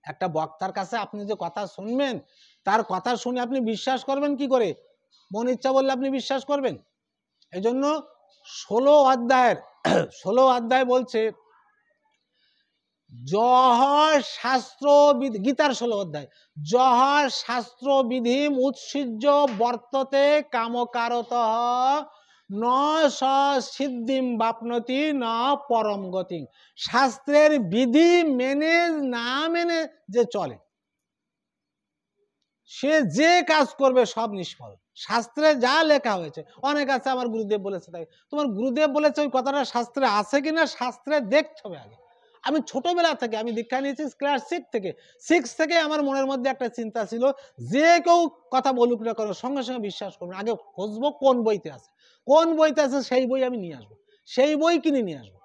একটা বক্তার কাছে আপনি যে কথা শুনবেন, তার কথা শুনে আপনি বিশ্বাস করবেন কি করে? মন ইচ্ছা বললে আপনি বিশ্বাস করবেন? এই জন্য 16 অধ্যায় বলছে জহ শাস্ত্র বিধি, গীতার 16 অধ্যায়, জহ শাস্ত্র বিধিম উৎসৃজ্য বর্ততে কামকারতঃ ন সিদ্ধিম বাপ্নতি না পরম গতি। শাস্ত্রের বিধি মেনে না মেনে যে চলে, সে যে কাজ করবে সব নিষ্ফল। শাস্ত্রে যা লেখা হয়েছে, অনেক আছে আমার গুরুদেব বলেছে, তাই তোমার গুরুদেব বলেছে ওই কথাটা শাস্ত্রে আছে কিনা শাস্ত্রে দেখতে হবে আগে। আমি ছোটবেলা থেকে, আমি দীক্ষা নিয়েছি ক্লাস 6 থেকে আমার মনের মধ্যে একটা চিন্তা ছিল, যে কেউ কথা বলুক না কেন সঙ্গে সঙ্গে বিশ্বাস করবো, আগে খুঁজবো কোন বইতে আছে, কোন বইতে আছে সেই বই আমি নিয়ে আসবো, সেই বই কিনে নিয়ে আসবো।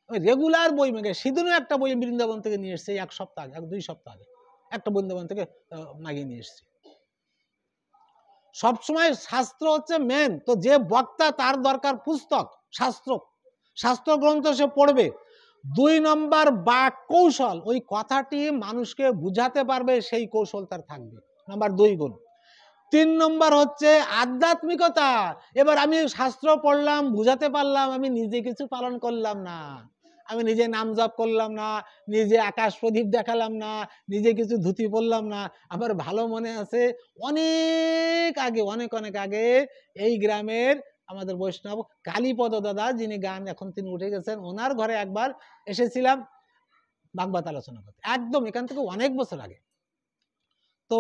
আমি রেগুলার বই মেঘে, সেদিনও একটা বই বৃন্দাবন থেকে নিয়ে এসেছি, 1 সপ্তাহ আগে, 2 সপ্তাহ আগে একটা বৃন্দাবন থেকে মাগিয়ে নিয়ে এসেছি। সবসময় শাস্ত্র হচ্ছে মেন। তো যে বক্তা, তার দরকার পুস্তক, শাস্ত্র গ্রন্থ সে পড়বে। 2 নম্বর বাক কৌশল, ওই কথাটি মানুষকে বুঝাতে পারবে, সেই কৌশল তার থাকবে, নাম্বার 2 গুণ। 3 নম্বর হচ্ছে আধ্যাত্মিকতা। এবার আমি শাস্ত্র পড়লাম, বুঝাতে পারলাম, আমি নিজে কিছু পালন করলাম না, আমি নিজে নাম জপ করলাম না, নিজে আকাশ প্রদীপ দেখালাম না, নিজে কিছু ধুতি পরলাম না। আমার ভালো মনে আছে অনেক আগে, অনেক আগে এই গ্রামের আমাদের বৈষ্ণব কালীপদ দাদা, যিনি গান, এখন তিনি উঠে গেছেন, ওনার ঘরে একবার এসেছিলাম ভাগবত আলোচনা করতে, একদম এখান থেকে অনেক বছর আগে। তো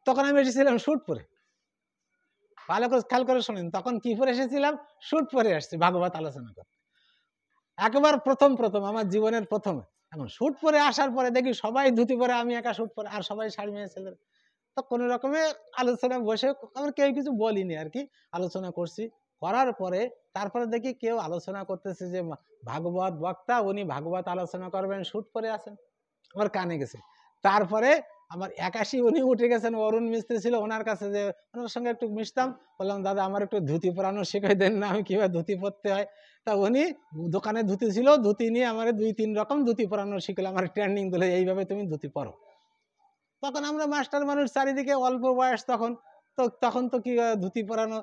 তখন আমি এসেছিলাম শুট পরে, ভালো করে খেয়াল করে শোনেন, তখন কি পরে এসেছিলাম? শুট পরে আসছি ভাগবত আলোচনা করতে, একেবারে প্রথম আমার জীবনের প্রথম। এখন শুট পরে আসার পরে দেখি সবাই ধুতি পরে, আমি একা শুট পরে, আর সবাই শাড়ি মেয়ে ছেলে। তো কোনো রকমে আলোচনা বসে, আমরা কেউ কিছু বলিনি আর কি, আলোচনা করছি। করার পরে তারপরে দেখি কেউ আলোচনা করতেছে যে ভাগবত বক্তা, উনি ভাগবত আলোচনা করবেন, শুট পরে আছেন, আমার কানে গেছে। তারপরে আমার 81 উনি উঠে গেছেন, অরুণ মিস্ত্রি ছিল, ওনার কাছে যে ওনার সঙ্গে একটু মিশতাম, বললাম দাদা আমার একটু ধুতি পরানো শিখাই দেন না, আমি কিভাবে ধুতি পরতে হয়। তা উনি দোকানে ধুতি ছিল, ধুতি নিয়ে আমার 2-3 রকম ধুতি পরানো শিখলাম, আমার ট্রেনিং দিলে, এইভাবে তুমি ধুতি পরো। তখন আমরা মাস্টার মানুষ, চারিদিকে অল্প বয়স, তখন তো কি ধুতি পরানো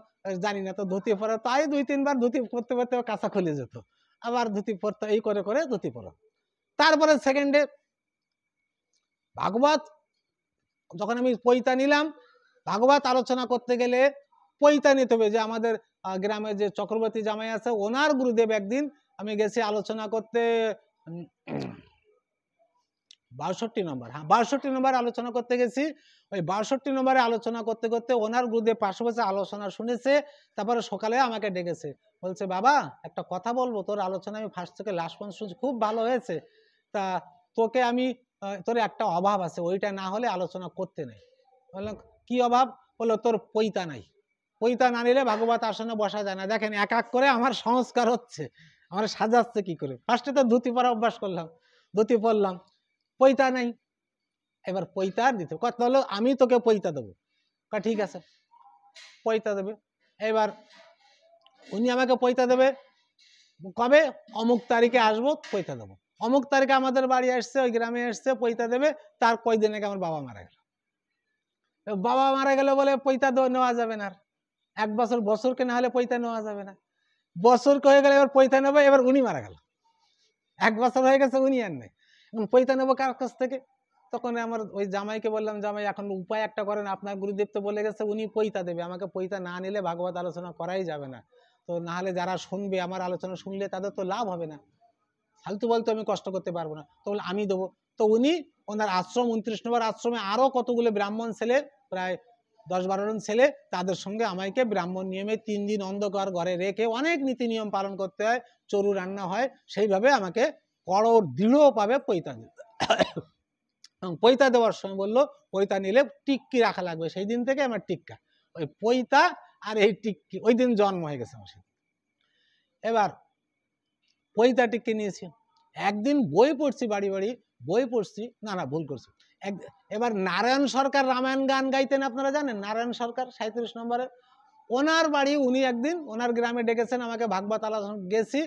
জানি না, তো ধুতি পরা তাই 2-3 বার ধুতি পরতে পরতে কাঁচা খুলে যেত, আবার ধুতি পরতে, এই করে করে ধুতি পরা। তারপরে সেকেন্ডে ভাগবত, যখন আমি পৈতা নিলাম, ভাগবত আলোচনা করতে গেলে পৈতা নিতে হবে। যে আমাদের গ্রামে যে চক্রবর্তী জামাই আছে, ওনার গুরুদেব একদিন আমি গেছি আলোচনা করতে 62 নম্বর, হ্যাঁ 62 নম্বর আলোচনা করতে গেছি। ওই 62 নম্বরে আলোচনা করতে করতে ওনার গুরুদেব পাশে বসে আলোচনা শুনেছে। তারপরে সকালে আমাকে ডেকেছে, বলছে বাবা একটা কথা বলবো, তোর আলোচনা আমি ফার্স্ট থেকে লাস্ট পর্যন্ত শুনছি, খুব ভালো হয়েছে, তা তোকে আমি তোর একটা অভাব আছে, ওইটা না হলে আলোচনা করতে নেই। বললাম কি অভাব? বললো তোর পৈতা নাই, পৈতা না নিলে ভাগবত আসনে বসা যায় না। দেখেন এক এক করে আমার সংস্কার হচ্ছে, আমার সাজাচ্ছে কি করে। ফার্স্টে তো ধুতি পরা অভ্যাস করলাম, ধুতি পরলাম, পৈতা নাই, এবার পৈতা দিতে কথা হলো আমি তোকে পৈতা দেবো। ঠিক আছে, পৈতা দেবে। এবার উনি আমাকে পৈতা দেবে কবে? অমুক তারিখে আসবো, পৈতা দেবো। অমুক তারিখে আমাদের বাড়ি আসছে, ওই গ্রামে আসছে, পৈতা দেবে। তার কয়দিন আগে আমার বাবা মারা গেল। বাবা মারা গেল বলে পৈতা নেওয়া যাবে না, 1 বছর, বছরকে না হলে পৈতা নেওয়া যাবে না। বছরকে হয়ে গেলে এবার পৈতা নেবে, এবার উনি মারা গেল, 1 বছর হয়ে গেছে, উনি আর নেই, এখন পৈতা নেবো কার কাছ থেকে? তখন আমার ওই জামাইকে বললাম, জামাই এখন উপায় একটা করেন, আপনার গুরুদেব তো বলে গেছে উনি পৈতা দেবে, আমাকে পৈতা না নিলে ভাগবত আলোচনা করাই যাবে না, তো না হলে যারা শুনবে আমার আলোচনা শুনলে তাদের তো লাভ হবে না, ফালতু বলতে আমি কষ্ট করতে পারবো না, তো আমি দেবো। তো উনি ওনার আশ্রম 29 নম্বর আশ্রমে আরো কতগুলো ব্রাহ্মণ ছেলে, প্রায় 10-12 জন ছেলে, তাদের সঙ্গে আমাকে ব্রাহ্মণ নিয়মে 3 দিন অন্ধকার ঘরে রেখে অনেক নীতি নিয়ম পালন করতে হয়, চরু রান্না হয়, সেইভাবে আমাকে কড়র দৃঢ়ভাবে পৈতা দিতে। পৈতা দেওয়ার সময় বললো পৈতা নিলে টিক্কি রাখা লাগবে, সেই দিন থেকে আমার টিক্কা, ওই পৈতা আর এই টিক্কি, ওই দিন জন্ম হয়ে গেছে আমার। এবার পৈতা টিক্কি নিয়েছি, একদিন বই পড়ছি, বাড়ি বাড়ি বই পড়ছি, না ভুল করছি, এবার নারায়ণ সরকার রামায়ণ গান গাইতেন, আপনারা জানেন নারায়ণ সরকার 37 নম্বরে, ওনার বাড়ি উনি একদিন ওনার গ্রামে ডেকেছেন আমাকে, ভাগবত আলোচনা গেছি,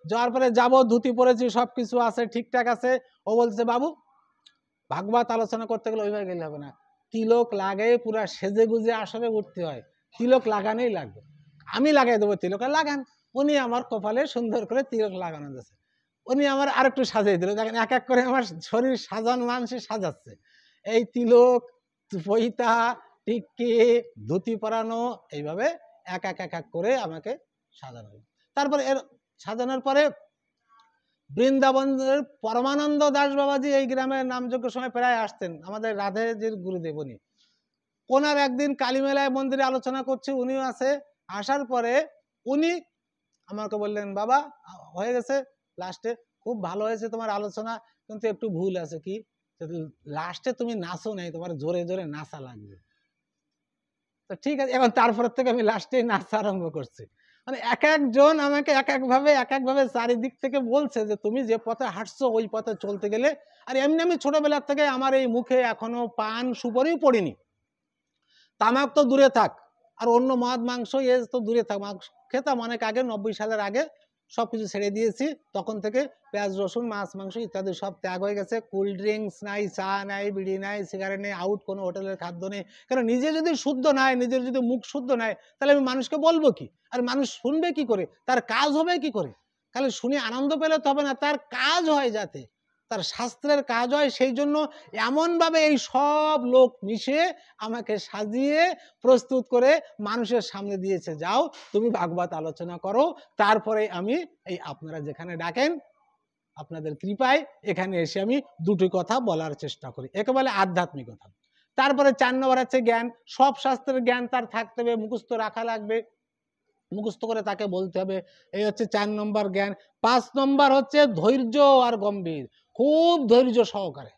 যাওয়ার পরে যাবো, ধুতি পরেছি, সবকিছু আছে ঠিকঠাক আছে, ও বলছে বাবু ভাগবত আলোচনা করতে গেলে ওইভাবে গেলে হবে না, তিলক লাগাই পুরা সেজে গুজে আসরে উঠতে হয়, তিলক লাগানোই লাগবে। আমি লাগাই দেবো তিলক, লাগান। উনি আমার কপালে সুন্দর করে তিলক লাগানো দিয়েছে, উনি আমার আরেকটু সাজিয়ে দিল, দেখেন এক এক করে আমার শরীর সাজানো মানুষ সাজাচ্ছে, এই তিলক, পৈতা, টিক্কি, ধুতি পরানো, এইভাবে এক এক করে আমাকে সাজানো। তারপরে এর সাজানোর পরে বৃন্দাবনের পরমানন্দ দাস বাবাজি এই গ্রামের নামযোগ্য সময় প্রায় আসতেন, আমাদের রাধেজির গুরুদেব উনি, ওনার একদিন কালীমেলায় মন্দিরে আলোচনা করছে, উনিও আছে, আসার পরে উনি আমাকে বললেন বাবা হয়ে গেছে, লাস্টে খুব ভালো হয়েছে তোমার আলোচনা, কিন্তু একটু ভুল আছে, কি লাস্টে তুমি নাচো নাই, তোমার জোরে জোরে নাচা লাগবে। তো ঠিক আছে, এখন তারপর থেকে আমি লাস্টে নাচা আরম্ভ করছি। মানে এক একজন আমাকে এক একভাবে চারিদিক থেকে বলছে যে তুমি যে পথে হাঁটছো ওই পথে চলতে গেলে, আর এমনি আমি ছোটবেলার থেকে আমার এই মুখে এখনো পান সুপারিও পড়িনি, তামাক তো দূরে থাক, আর অন্য মদ মাংস এ তো দূরে থাক, মাংস খেতাম অনেক আগে, 90 সালের আগে সবকিছু ছেড়ে দিয়েছি, তখন থেকে পেঁয়াজ রসুন মাছ মাংস ইত্যাদি সব ত্যাগ হয়ে গেছে, কোল্ড ড্রিঙ্কস নাই, চা নাই, বিড়ি নাই, সিগারেট নেই, আউট কোনো হোটেলের খাদ্য নেই, কারণ নিজে যদি শুদ্ধ নাই, নিজের যদি মুখ শুদ্ধ নাই, তাহলে আমি মানুষকে বলবো কি, আর মানুষ শুনবে কি করে, তার কাজ হবে কি করে, খালি শুনে আনন্দ পেলে তো হবে না, তার কাজ হয়, যাতে তার শাস্ত্রের কাজ হয়, সেই জন্য এমনভাবে এই সব লোক মিশে আমাকে সাজিয়ে প্রস্তুত করে মানুষের সামনে দিয়েছে, যাও তুমি ভাগবত আলোচনা করো। তারপরে আমি এই আপনারা যেখানে ডাকেন আপনাদের কৃপায় এখানে এসে আমি দুটি কথা বলার চেষ্টা করি, একে বলে আধ্যাত্মিকতা। তারপরে 4 নম্বর আছে জ্ঞান, সব শাস্ত্রের জ্ঞান তার থাকতে হবে, মুখস্থ রাখা লাগবে, মুখস্থ করে তাকে বলতে হবে, এই হচ্ছে 4 নম্বর জ্ঞান। 5 নম্বর হচ্ছে ধৈর্য আর গম্ভীর, খুব ধৈর্য সহকারে,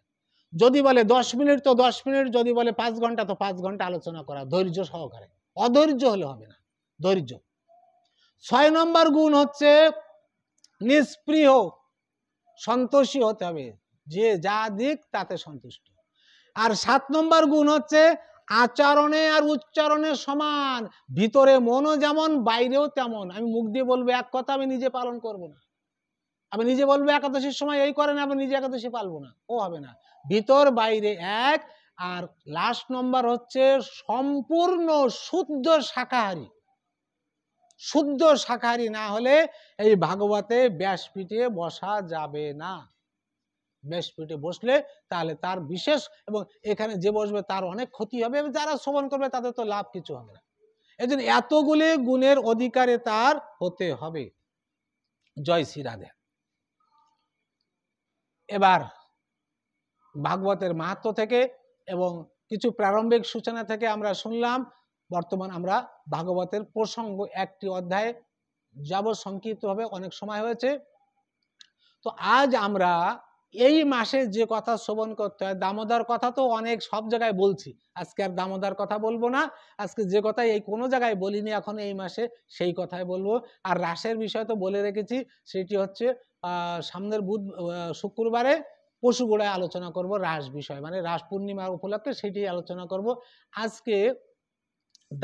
যদি বলে 10 মিনিট তো 10 মিনিট, যদি বলে 5 ঘন্টা তো 5 ঘন্টা আলোচনা করা, ধৈর্য সহকারে, অধৈর্য হলে হবে না, ধৈর্য। 6 নম্বর গুণ হচ্ছে নিষ্প্রিয়, সন্তোষী হতে হবে, যে যা দিক তাতে সন্তুষ্ট। আর 7 নম্বর গুণ হচ্ছে আচরণে আর উচ্চারণে সমান, ভিতরে মনও যেমন বাইরেও তেমন, আমি মুখ দিয়ে বলবো এক কথা, আমি নিজে পালন করব না, আমি নিজে বলবো একাদশীর সময় এই করেন, আমি নিজে একাদশী পালবো না, ও হবে না, ভিতর বাইরে এক, আর লাস্ট নম্বর হচ্ছে সম্পূর্ণ শুদ্ধ শাকাহারী। শুদ্ধ শাকাহারী না হলে এই ভাগবতে ব্যাসপীঠে বসা যাবে না। ব্যাসপীঠে বসলে তাহলে তার বিশেষ, এবং এখানে যে বসবে তার অনেক ক্ষতি হবে, যারা শ্রবণ করবে তাদের তো লাভ কিছু হবে না। এই জন্য এতগুলি গুণের অধিকারে তার হতে হবে। জয় শ্রী রাধে। এবার ভাগবতের মাহাত্ম্য থেকে এবং কিছু প্রারম্ভিক সূচনা থেকে আমরা শুনলাম। বর্তমান আমরা ভাগবতের প্রসঙ্গ একটি অধ্যায়ে যাব সংক্ষিপ্তভাবে, অনেক সময় হয়েছে। তো আজ আমরা এই মাসে যে কথা শ্রবণ করতে হয়, দামোদর কথা তো অনেক সব জায়গায় বলছি, আজকে আর দামোদর কথা বলবো না। আজকে যে কথা এই কোনো জায়গায় বলিনি এখন এই মাসে, সেই কথাই বলবো। আর রাসের বিষয় তো বলে রেখেছি, সেটি হচ্ছে সামনের শুক্রবারে পশুগোড়ায় আলোচনা করব রাস বিষয়, মানে রাস পূর্ণিমার উপলক্ষে সেটি আলোচনা করব। আজকে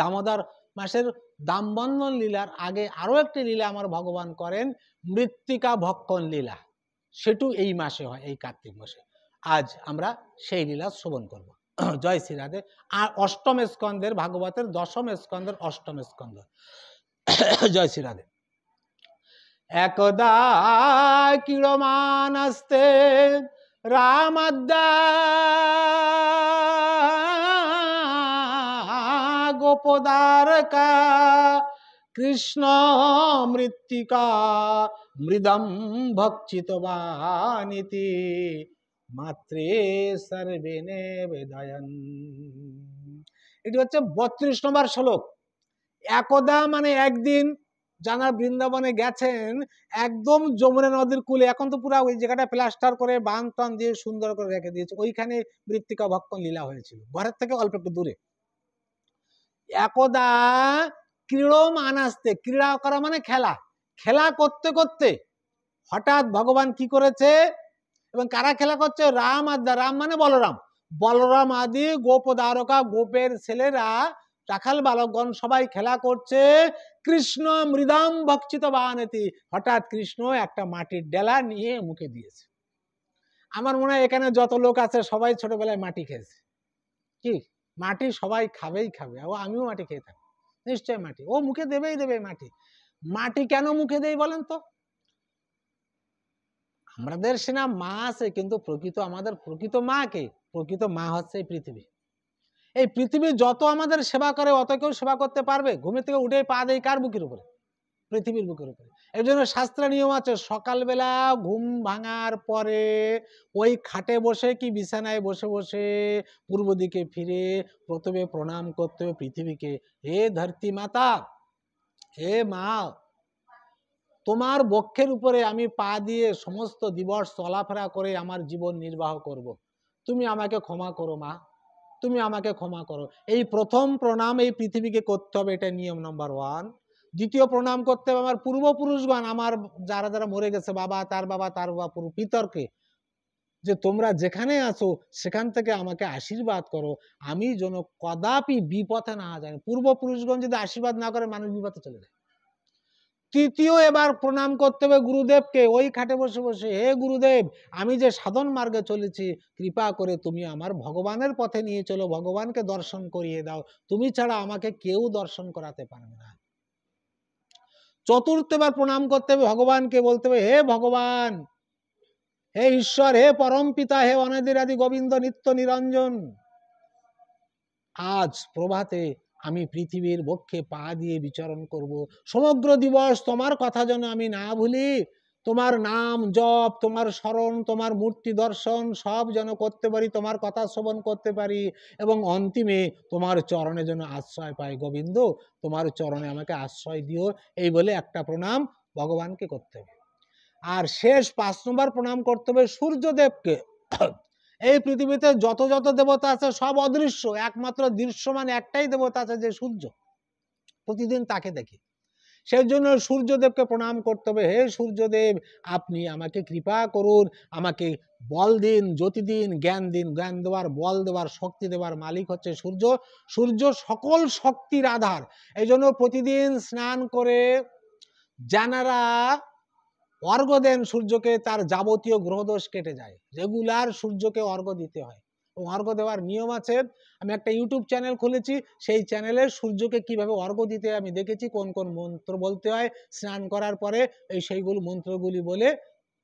দামোদর মাসের দামবন্ধন লীলার আগে আরো একটি লীলা আমার ভগবান করেন, মৃত্তিকা ভক্ষণ লীলা। সেটু এই মাসে হয়, এই কার্তিক মাসে। আজ আমরা সেই লীলা শ্রবণ করব। জয় শ্রী রাধে। আর অষ্টম স্কন্ধের ভাগবতের দশম স্কন্ধের অষ্টম স্কন্ধ। জয় শ্রী রাধে। একদা কিরমান আস্তে রামাদ্দা গোপদারকা কৃষ্ণ মৃত্তিকা মৃদম ভক্ষিতবানিতি মাত্রে সর্বেনে বেদায়ন। এটি হচ্ছে 32 নম্বর শ্লোক। একদা মানে একদিন, যারা বৃন্দাবনে গেছেন একদম যমুনা নদীর কূলে, এখন তো পুরো ওই জায়গাটা প্লাস্টার করে বাঁধ টান দিয়ে সুন্দর করে রেখে দিয়েছে, ওইখানে মৃত্তিকা ভক্ষণ লীলা হয়েছিল, ঘরের থেকে অল্প একটু দূরে। একদা ক্রীড়ম আনাস্তে, ক্রীড়া করা মানে খেলা, খেলা করতে করতে হঠাৎ ভগবান কি করেছে, এবং কারা খেলা করছে, রাম আর রাম মানে বলরাম, বলরাম আদি গোপ দ্বারকা গোপের ছেলেরা রাখাল বালকগণ সবাই খেলা করছে। কৃষ্ণ মৃদাম ভক্ষিত বানেতি, হঠাৎ কৃষ্ণ একটা মাটির ডেলা নিয়ে মুখে দিয়েছে। আমার মনে হয় এখানে যত লোক আছে সবাই ছোটবেলায় মাটি খেয়েছে। কি মাটি সবাই খাবেই খাবে, ও আমিও মাটি খেয়ে থাকি, নিশ্চয় মাটি ও মুখে দেবেই দেবে। মাটি মাটি কেন মুখে দেই বলেন তো? আমাদের সেনা মা আছে, কিন্তু প্রকৃত আমাদের প্রকৃত মা কে? প্রকৃত মা হচ্ছে এই পৃথিবী। এই পৃথিবী যত আমাদের সেবা করে অত কেউ সেবা করতে পারবে? ঘুমের থেকে উঠে পা দেয় কার বুকের উপরে? পৃথিবীর বুকের উপরে। এর জন্য শাস্ত্রে নিয়ম আছে, সকালবেলা ঘুম ভাঙার পরে ওই খাটে বসে কি বিছানায় বসে বসে পূর্ব দিকে ফিরে প্রথমে প্রণাম করতে হবে পৃথিবীকে। হে ধরতি মাতা, হে মা, তোমার বক্ষের উপরে আমি পা দিয়ে সমস্ত দিবস চলাফেরা করে আমার জীবন নির্বাহ করব। তুমি আমাকে ক্ষমা করো মা, তুমি আমাকে ক্ষমা করো। এই প্রথম প্রণাম এই পৃথিবীকে করতে হবে, এটা নিয়ম নাম্বার 1। দ্বিতীয় প্রণাম করতে হবে আমার পূর্বপুরুষগণ, আমার যারা যারা মরে গেছে, বাবা তার বাবা পিতরকে, যে তোমরা যেখানে আছো সেখান থেকে আমাকে আশীর্বাদ করো, আমি যেন কদাপি বিপথে না যাই। পূর্বপুরুষগণ যদি আশীর্বাদ না করে মানুষ বিপথে চলে যায়। তৃতীয় এবার প্রণাম করতে হবে গুরুদেবকে, ওই খাটে বসে বসে, হে গুরুদেব, আমি যে সাধন মার্গে চলেছি, কৃপা করে তুমি আমার ভগবানের পথে নিয়ে চলো, ভগবানকে দর্শন করিয়ে দাও, তুমি ছাড়া আমাকে কেউ দর্শন করাতে পারবে না। চতুর্থ এবার প্রণাম করতে হবে ভগবানকে, বলতে হবে হে ভগবান, হে ঈশ্বর, হে পরম পিতা, হে অনাদিরাদি গোবিন্দ নিত্য নিরঞ্জন, আজ প্রভাতে আমি পৃথিবীর বক্ষে পা দিয়ে বিচরণ করব, সমগ্র দিবস তোমার কথা যেন আমি না ভুলি, তোমার নাম জপ, তোমার স্মরণ, তোমার মূর্তি দর্শন সব যেন করতে পারি, তোমার কথা শ্রবণ করতে পারি, এবং অন্তিমে তোমার চরণে যেন আশ্রয় পাই। গোবিন্দ, তোমার চরণে আমাকে আশ্রয় দিও। এই বলে একটা প্রণাম ভগবানকে করতে হবে। আর শেষ 5 নম্বর প্রণাম করতে হবে সূর্যদেবকে। এই পৃথিবীতে যত যত দেবতা আছে সব অদৃশ্য, একমাত্র দৃশ্যমান একটাই দেবতা আছে, যে সূর্য, প্রতিদিন তাকে দেখি। সেই জন্য সূর্যদেবকে প্রণাম করতে হবে। হে সূর্যদেব, আপনি আমাকে কৃপা করুন, আমাকে বল দিন, জ্যোতি দিন, জ্ঞান দিন। জ্ঞান দেওয়ার, বল দেওয়ার, শক্তি দেওয়ার মালিক হচ্ছে সূর্য। সূর্য সকল শক্তির আধার। এই জন্য প্রতিদিন স্নান করে যারা অর্ঘ্য দেন সূর্যকে, তার যাবতীয় গ্রহদোষ কেটে যায়। রেগুলার সূর্যকে অর্ঘ্য দিতে হয়। অর্ঘ্য দেওয়ার নিয়ম আছে। আমি একটা ইউটিউব চ্যানেল খুলেছি, সেই চ্যানেলে সূর্যকে কিভাবে অর্ঘ্য দিতে আমি দেখেছি, কোন কোন মন্ত্র বলতে হয় স্নান করার পরে, সেইগুলো মন্ত্রগুলি বলে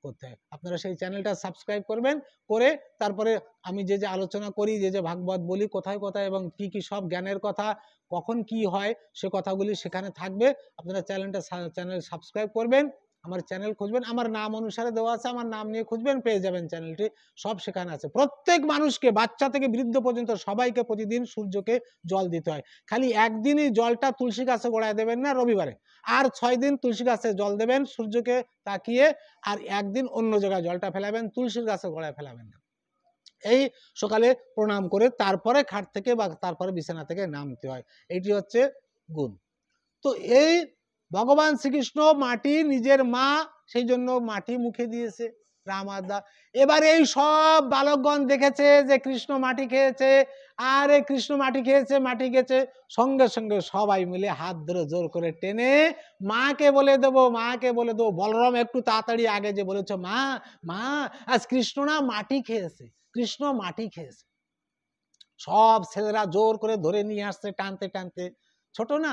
করতে হয়। আপনারা সেই চ্যানেলটা সাবস্ক্রাইব করবেন, করে তারপরে আমি যে যে আলোচনা করি, যে যে ভাগবত বলি কোথায় কোথায় এবং কি কি সব জ্ঞানের কথা, কখন কি হয় সে কথাগুলি সেখানে থাকবে। আপনারা চ্যানেল সাবস্ক্রাইব করবেন, আমার চ্যানেল খুঁজবেন, আমার নাম অনুসারে দেওয়া আছে, আমার নাম নিয়ে খুঁজবেন পেয়ে যাবেন চ্যানেলটি, সব সেখানে আছে। প্রত্যেক মানুষকে, বাচ্চা থেকে বৃদ্ধ পর্যন্ত সবাইকে প্রতিদিন সূর্যকে জল দিতে হয়। খালি একদিনই জলটা তুলসী গাছে গোড়ায় দেবেন না রবিবারে, আর 6 দিন তুলসী গাছে জল দেবেন সূর্যকে তাকিয়ে, আর একদিন অন্য জায়গায় জলটা ফেলাবেন, তুলসীর গাছে গোড়ায় ফেলাবেন না। এই সকালে প্রণাম করে তারপরে খাট থেকে বা তারপরে বিছানা থেকে নামতে হয়। এটি হচ্ছে গুণ। তো এই ভগবান শ্রীকৃষ্ণ মাটি নিজের মা, সেই জন্য মাটি মুখে দিয়েছে রামাদা। এবার এই সব বালকগণ দেখেছে যে কৃষ্ণ মাটি খেয়েছে, আর এই কৃষ্ণ মাটি খেয়েছে, মাটি খেয়েছে, সঙ্গে সঙ্গে সবাই মিলে হাত ধরে জোর করে টেনে মাকে বলে দেবো, মাকে বলে দেবো। বলরাম একটু তাড়াতাড়ি আগে যে বলেছ, মা মা আজ কৃষ্ণ না মাটি খেয়েছে, কৃষ্ণ মাটি খেয়েছে। সব ছেলেরা জোর করে ধরে নিয়ে আসছে টানতে টানতে। ছোট না,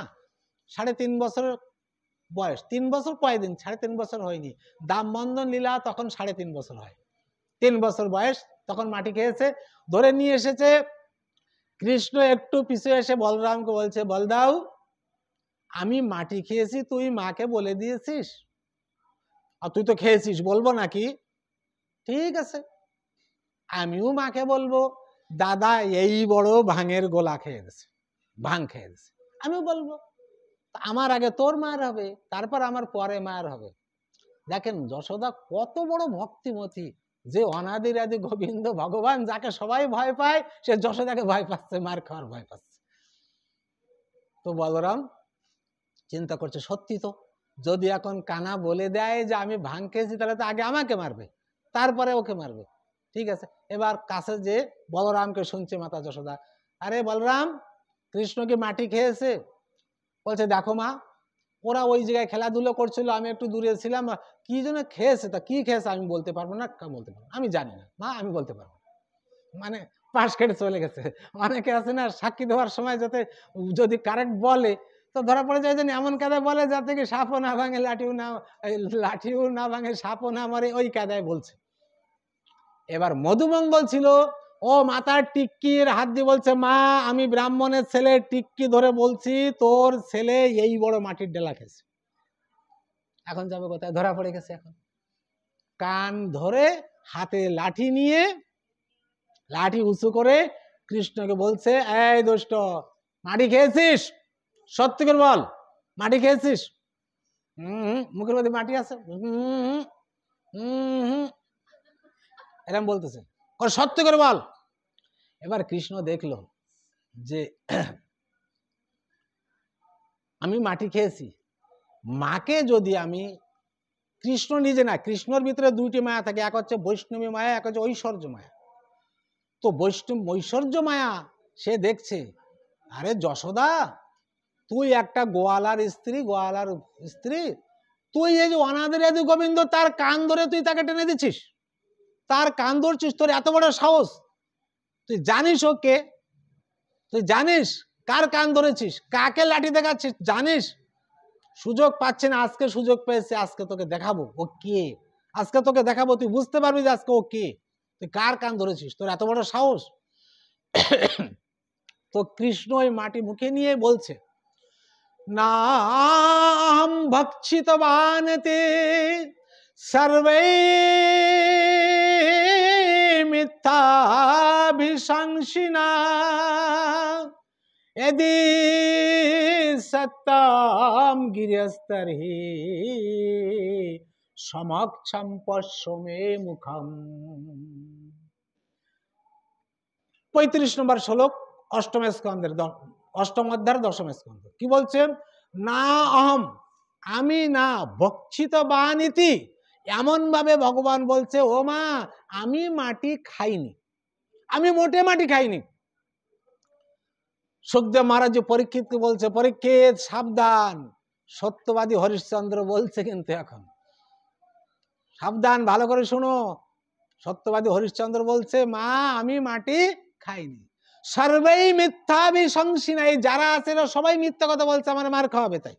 3.5 বছর বয়স, 3 বছর কয়দিন, 3.5 বছর হয়নি। দামবন্ধন লীলা তখন 3.5 বছর হয়, 3 বছর বয়স, তখন মাটি খেয়েছে, ধরে নিয়ে এসেছে। কৃষ্ণ একটু পিছু এসে বলরামকে বলছে, বলদাও আমি মাটি খেয়েছি, তুই মাকে বলে দিয়েছিস? আর তুই তো খেয়েছিস, বলবো নাকি? ঠিক আছে, আমিও মাকে বলবো, দাদা এই বড় ভাঙের গোলা খেয়ে গেছে, ভাঙ খেয়ে গেছে, আমিও বলবো। আমার আগে তোর মার হবে, তারপর আমার পরে মার হবে। দেখেন যশোদা কত বড় ভক্তিমতী, যে অনাদির আদি গোবিন্দ ভগবান, যাকে সবাই ভয় পায়, সে যশোদাকে ভয় পাচ্ছে, মার খাওয়ার ভয় পাচ্ছে। তো বলরাম চিন্তা করছে, সত্যি তো, যদি এখন কানা বলে দেয় যে আমি ভাঙ খেয়েছি, তাহলে তো আগে আমাকে মারবে, তারপরে ওকে মারবে। ঠিক আছে, এবার কাছে যে বলরামকে শুনছে মাতা যশোদা, আরে বলরাম কৃষ্ণ কি মাটি খেয়েছে? বলছে, দেখো মা, ওরা ওই জায়গায় খেলাধুলো করছিল, আমি একটু দূরে ছিলাম, কি জন্য খেয়েছে, তা কি খেয়েছে আমি বলতে পারবো না, বলতে পারবো আমি জানি না মা, আমি বলতে পারবো। মানে পাশ কেটে চলে গেছে। অনেকে আছে না, সাক্ষী দেওয়ার সময় যাতে যদি কারেক্ট বলে তো ধরা পড়ে যায়, যেন এমন কাদায় বলে যাতে কি সাপও না ভাঙে, লাঠিও না ভাঙে, সাপও না মরে, ওই কাদায় বলছে। এবার মধুমঙ্গল ছিল, ও মাথার টিক্কির হাত দিয়ে বলছে, মা আমি ব্রাহ্মণের ছেলে, টিক্কি ধরে বলছি তোর ছেলে এই বড় মাটির ডেলা খেয়েছে। এখন যাবে কোথায়? ধরা পড়ে গেছে। এখন কান ধরে হাতে লাঠি নিয়ে, লাঠি উঁচু করে কৃষ্ণকে বলছে, এই দুষ্ট, মাটি খেয়েছিস? সত্যি করে বল, মাটি খেয়েছিস? মুখের মধ্যে মাটি আছে, এরকম বলতেছে, সত্যি করে বল। এবার কৃষ্ণ দেখলো যে আমি মাটি খেয়েছি, মাকে যদি আমি, কৃষ্ণ নিজে না, কৃষ্ণর ভিতরে দুইটি মায়া থাকে, এক হচ্ছে বৈষ্ণবী মায়া, এক হচ্ছে ঐশ্বর্য মায়া। তো ঐশ্বর্য মায়া সে দেখছে, আরে যশোদা তুই একটা গোয়ালার স্ত্রী, তুই এই যে অনাদি আদি গোবিন্দ, তার কান ধরে তুই তাকে টেনে দিচ্ছিস, তার কান ধরছিস, তোর এত বড় সাহস, তুই জানিস ও কে? তুই জানিস কার কান ধরেছিস, কাকে লাঠি দেখাচ্ছিস, জানিস? সুযোগ পাচ্ছে না, আজকে সুযোগ পেয়েছে, আজকে তোকে দেখাবো ও কে, আজকে তোকে দেখাবো, তুই বুঝতে পারবি যে আজকে ও কে, তুই কার কান ধরেছিস, তোর এত বড় সাহস। তো কৃষ্ণ ওই মাটি মুখে নিয়ে বলছে, নাম ভক্ষিতবানতে সর্বে মিথ্যাভিশংসিনা यदि सत्ताम गिरस्तर्हि समक्षम पश्चिमे मुखम। 35 নম্বর শ্লোক, অষ্টম স্কন্ধের 8ম অধ্যায়ের 10ম স্কন্ধ। কি বলছেন? না অহম, আমি না, ভক্ষিত বানিতি, এমন ভাবে ভগবান বলছে, ও মা আমি মাটি খাইনি, আমি মোটে মাটি খাইনি। সুখদেব মহারাজ পরীক্ষিতকে বলছে, পরীক্ষিত সাবধান, সত্যবাদী হরিশ্চন্দ্র বলছে কিন্তু এখন সাবধান, ভালো করে শোনো। সত্যবাদী হরিশ্চন্দ্র বলছে, মা আমি মাটি খাইনি। সর্বেই মিথ্যাভিশংসিনা, এই যারা আছে এরা সবাই মিথ্যা কথা বলছে আমার মার খাওয়াবে তাই।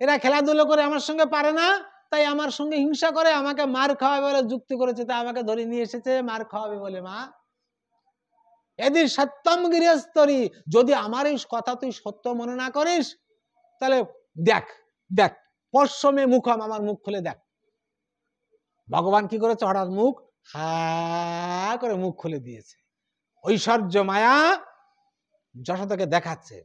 এরা খেলাধুলো করে আমার সঙ্গে পারে না, তাই আমার সঙ্গে হিংসা করে আমাকে মার খাওয়াবে বলে যুক্তি করেছে, তাই আমাকে ধরে নিয়ে এসেছে মার খাওয়াবে বলে। মা এদি সত্যম গৃহস্থরী, যদি আমার এই কথা তুই সত্য মনে না করিস তাহলে দেখ দেখ পশ্চিমে মুখম, আমার মুখ খুলে দেখ। ভগবান কি করেছে, হঠাৎ মুখ হা করে মুখ খুলে দিয়েছে। ঐশ্বর্য মায়া যশোদাকে দেখাচ্ছে।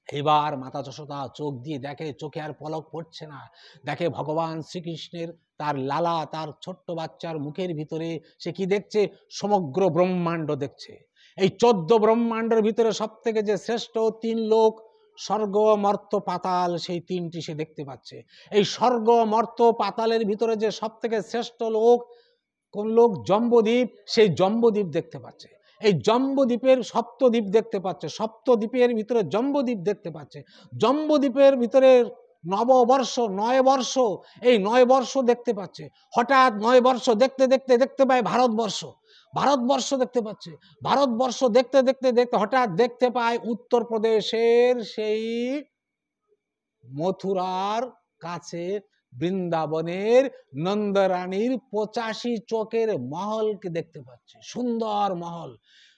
এবার মাতা যশোদা চোখ দিয়ে দেখে, চোখে আর পলক পড়ছে না, দেখে ভগবান শ্রীকৃষ্ণের তার লালা, তার ছোট্ট বাচ্চার মুখের ভিতরে সে কি দেখছে, সমগ্র ব্রহ্মাণ্ড দেখছে। এই 14 ব্রহ্মাণ্ডের ভিতরে সব থেকে যে শ্রেষ্ঠ 3 লোক, স্বর্গ মর্ত পাতাল, সেই 3টি সে দেখতে পাচ্ছে। এই স্বর্গ মর্ত পাতালের ভিতরে যে সব থেকে শ্রেষ্ঠ লোক, কোন লোক, জম্বুদ্বীপ, সেই জম্বুদ্বীপ দেখতে পাচ্ছে। এই জম্বুদ্বীপের সপ্তদ্বীপ দেখতে পাচ্ছে, সপ্তদ্বীপের ভিতরে জম্বুদ্বীপ দেখতে পাচ্ছে। জম্বুদ্বীপের ভিতরে নববর্ষ, 9 বর্ষ, এই 9 বর্ষ দেখতে পাচ্ছে। হঠাৎ 9 বর্ষ দেখতে দেখতে দেখতে পায় ভারতবর্ষ, ভারতবর্ষ দেখতে পাচ্ছে। ভারতবর্ষ দেখতে দেখতে দেখতে হঠাৎ দেখতে পায় উত্তরপ্রদেশের সেই মথুরার কাছে বৃন্দাবনের নন্দরানীর 85 চোখের মহলকে দেখতে পাচ্ছে। সুন্দর মহল,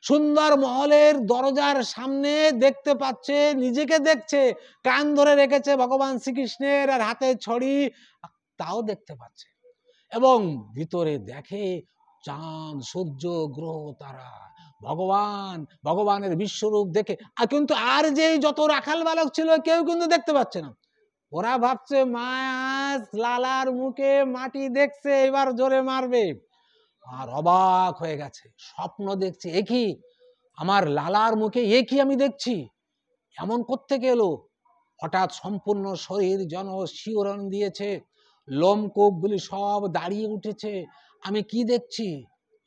সুন্দর মহলের দরজার সামনে দেখতে পাচ্ছে, নিজেকে দেখছে, কান ধরে রেখেছে ভগবান শ্রীকৃষ্ণের, আর হাতে ছড়ি, তাও দেখতে পাচ্ছে। এবং ভিতরে দেখে চাঁদ, সূর্য, গ্রহ, তারা, ভগবান, ভগবানের বিশ্বরূপ দেখে। কিন্তু আর যেই যত রাখাল বালক ছিল কেউ কিন্তু দেখতে পাচ্ছে না। ওরা ভাবছে মা লালার মুখে মাটি দেখছে, এবার জোরে মারবে। আর অবাক হয়ে গেছে, স্বপ্ন দেখছে, একই আমার লালার মুখে একই আমি দেখছি, এমন কোত্থেকে এলো? হঠাৎ সম্পূর্ণ শরীর যেন শিহরণ দিয়েছে, লোমকূপগুলি সব দাঁড়িয়ে উঠেছে। আমি কি দেখছি?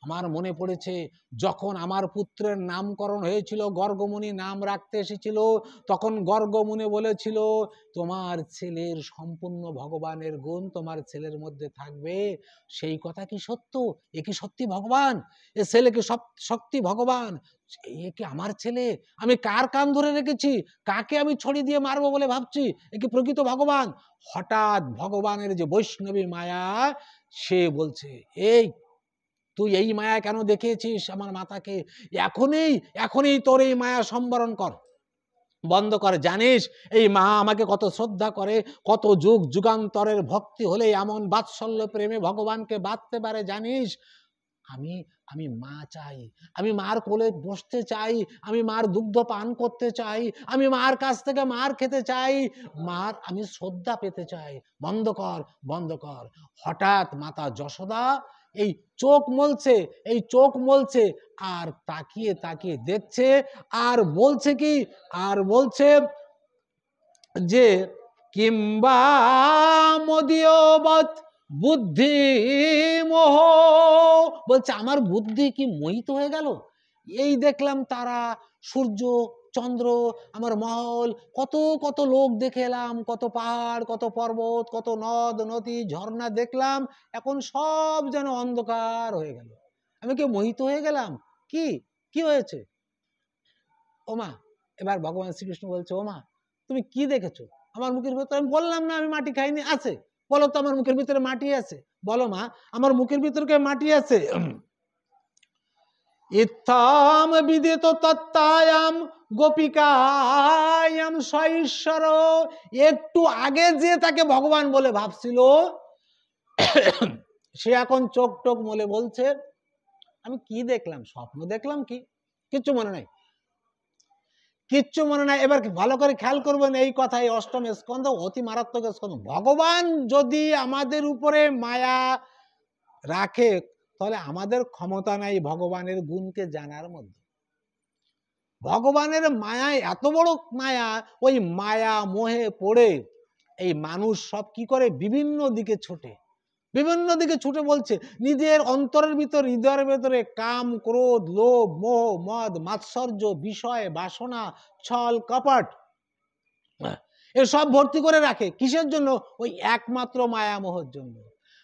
আমার মনে পড়েছে যখন আমার পুত্রের নামকরণ হয়েছিল, গর্গমুনি নাম রাখতে এসেছিল, তখন গর্গমুনি বলেছিল তোমার ছেলের সম্পূর্ণ ভগবানের গুণ তোমার ছেলের মধ্যে থাকবে। সেই কথা কি সত্য? এ কি সত্যি ভগবান? এ ছেলে কি সত্যি ভগবান? এ কি আমার ছেলে? আমি কার কান ধরে রেখেছি? কাকে আমি ছড়ি দিয়ে মারবো বলে ভাবছি? এ কি প্রকৃত ভগবান? হঠাৎ ভগবানের যে বৈষ্ণবী মায়া, সে বলছে এই তুই এই মায়া কেন দেখিয়েছিস আমার মাতাকে? এখনই এখনই তোর এই মায়া সম্বরণ কর, বন্ধ করে। জানিস এই মা আমাকে কত শ্রদ্ধা করে, কত যুগ যুগান্তরের ভক্তি হলে এমন বাৎসল্য প্রেমে ভগবানকে বাঁধতে পারে জানিস? আমি আমি মা চাই, আমি মার কোলে বসতে চাই, আমি মার দুগ্ধ পান করতে চাই, আমি মার কাছ থেকে মার খেতে চাই, মার আমি শ্রদ্ধা পেতে চাই। বন্ধ কর, বন্ধ কর। হঠাৎ মাতা যশোদা এই চোখ মলছে, এই চোখ মলছে, আর তাকিয়ে তাকিয়ে দেখছে, আর বলছে কি, আর বলছে যে কিংবা মদীয়বৎ বুদ্ধি মোহ, বলছে আমার বুদ্ধি কি মোহিত হয়ে গেল? এই দেখলাম তারা, সূর্য, চন্দ্র, আমার মহল, কত কত লোক দেখে এলাম, কত পাহাড়, কত পর্বত, কত নদ নদী, ঝর্ণা দেখলাম, এখন সব যেন অন্ধকার হয়ে গেল। আমি কি মোহিত হয়ে গেলাম? কি কি হয়েছে? ওমা, এবার ভগবান শ্রীকৃষ্ণ বলছে ওমা তুমি কি দেখেছো আমার মুখের ভিতরে? আমি বললাম না আমি মাটি খাইনি। আছে, বলো তো আমার মুখের ভিতরে মাটি আছে? বলো মা আমার মুখের ভিতরে কে মাটি আছে? ইত্থম বিদিত তত্ত্বায়াম গোপিকায়াম সঈশ্বর। একটু আগে যে তাকে ভগবান বলে ভাবছিল, সে এখন চোখ টোক মলে বলছে আমি কি দেখলাম, স্বপ্ন দেখলাম কি, কিচ্ছু মনে নাই, কিচ্ছু মনে নাই। এবার ভালো করে খেয়াল করবেন এই কথাই, অষ্টম স্কন্ধ অতি মারাত্মক স্কন্ধ। ভগবান যদি আমাদের উপরে মায়া রাখে তাহলে আমাদের ক্ষমতা নাই ভগবানের গুণকে জানার মধ্যে। ভগবানের মায়া এত বড় মায়া, ওই মায়া মোহে পড়ে এই মানুষ সব কি করে বিভিন্ন দিকে ছোটে, বিভিন্ন দিকে ছুটে বলছে নিজের অন্তরের ভিতর, হৃদয়ের ভেতরে কাম, ক্রোধ, লোভ, মোহ, মদ, মাৎসর্য, বিষয়, বাসনা, ছল, কপট এসব ভর্তি করে রাখে। কিসের জন্য? ওই একমাত্র মায়া মোহের জন্য।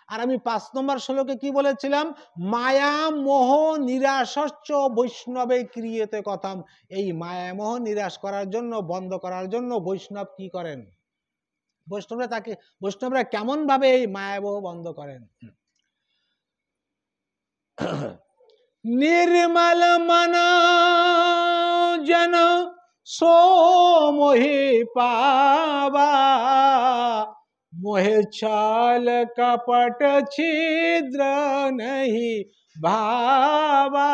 আর আমি 5 নম্বর শ্লোকে কি বলেছিলাম, মায়া মোহ নিরাশস্য বৈষ্ণবে ক্রিয়েতে কথাম। এই মায়া মোহ নিরাশ করার জন্য, বন্ধ করার জন্য বৈষ্ণব কি করেন, বৈষ্ণবরা কেমন ভাবে এই মায়া মোহ বন্ধ করেন। निर्मल मन जन सो मोहि पावा, मोहे छल कपट छिद्र नहीं भावा।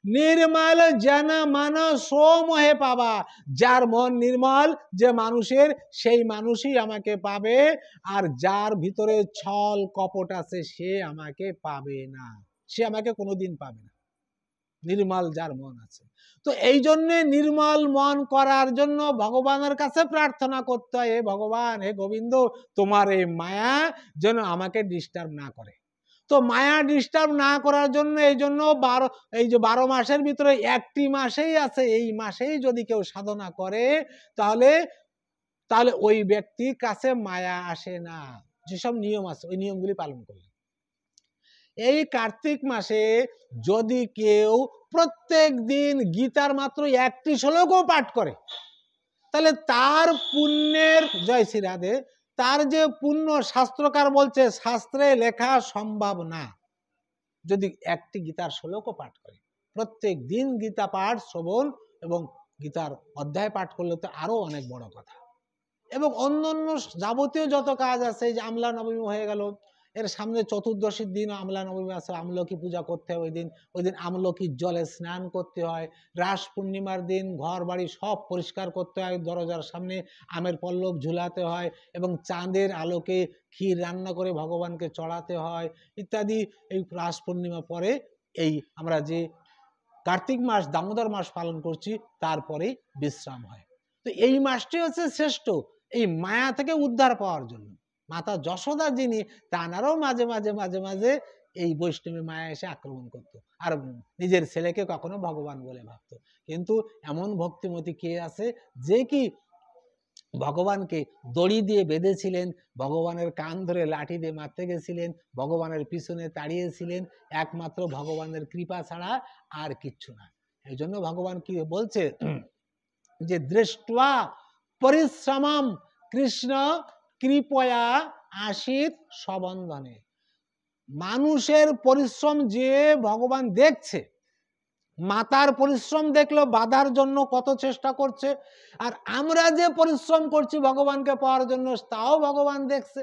निर्मल जन मन सो मोहे पावा, जार मन निर्मल जे मानुषेर सेई मानुषई आमाके पाबे, আর যার ভিতরে ছল কপট আছে সে আমাকে পাবে না, সে আমাকে কোনোদিন পাবে না। নির্মল যার মন আছে। তো এই জন্য নির্মল মন করার জন্য ভগবানের কাছে প্রার্থনা করতে হয়, হে ভগবান, হে গোবিন্দ, তোমার এই মায়া যেন আমাকে ডিস্টার্ব না করে। তো মায়া ডিস্টার্ব না করার জন্য এই জন্য 12 মাসের ভিতরে একটি মাসেই আছে, এই মাসেই যদি কেউ সাধনা করে তাহলে তাহলে ওই ব্যক্তির কাছে মায়া আসে না। যেসব নিয়ম আছে ওই নিয়মগুলি পালন করলে। এই কার্তিক মাসে যদি কেউ প্রত্যেক দিন গীতার মাত্র একটি শ্লোকও পাঠ করে, তাহলে তার পুণ্যের, জয় শ্রী রাধে, তার যে পুণ্য শাস্ত্রকার বলছে শাস্ত্রে লেখা সম্ভব না। যদি একটি গীতার শ্লোকও পাঠ করে, প্রত্যেক দিন গীতা পাঠ শ্রবণ এবং গীতার অধ্যায় পাঠ করলে তো আরো অনেক বড় কথা। এবং অন্যান্য যাবতীয় যত কাজ আছে, যে আমলা নবমী হয়ে গেল, এর সামনে চতুর্দশীর দিন আমলা নবমী আছে, আমলকি পূজা করতে হয়, ওই দিন আমলকির জলে স্নান করতে হয়। রাস পূর্ণিমার দিন ঘর বাড়ি সব পরিষ্কার করতে হয়, দরজার সামনে আমের পল্লব ঝুলাতে হয় এবং চাঁদের আলোকে ক্ষীর রান্না করে ভগবানকে চড়াতে হয় ইত্যাদি। এই রাস পূর্ণিমা পরে এই আমরা যে কার্তিক মাস দামোদর মাস পালন করছি তারপরেই বিশ্রাম হয়। তো এই মাসটি হচ্ছে শ্রেষ্ঠ এই মায়া থেকে উদ্ধার পাওয়ার জন্য। মাতা যশোদা যিনি, তানারও মাঝে মাঝে মাঝে মাঝে এই বৈষ্ণবী মায়া এসে আক্রমণ করত, আর নিজের ছেলেকে কখনো ভগবান বলে ভাবতো। কিন্তু এমন ভক্তিমতী কে আছে যে কি ভগবানকে দড়ি দিয়ে বেঁধেছিলেন, ভগবানের কান ধরে লাঠি দিয়ে মারতে গেছিলেন, ভগবানের পিছনে তাড়িয়েছিলেন, একমাত্র ভগবানের কৃপা ছাড়া আর কিচ্ছু না। এই জন্য ভগবান কি বলছে যে দৃষ্টা পরিশ্রমম কৃষ্ণ কৃপয়া আশিত সবন্ধনে। মানুষের পরিশ্রম যে ভগবান দেখছে, মাতার পরিশ্রম দেখলো বাধার জন্য কত চেষ্টা করছে, আর আমরা যে পরিশ্রম করছি ভগবানকে পাওয়ার জন্য তাও ভগবান দেখছে।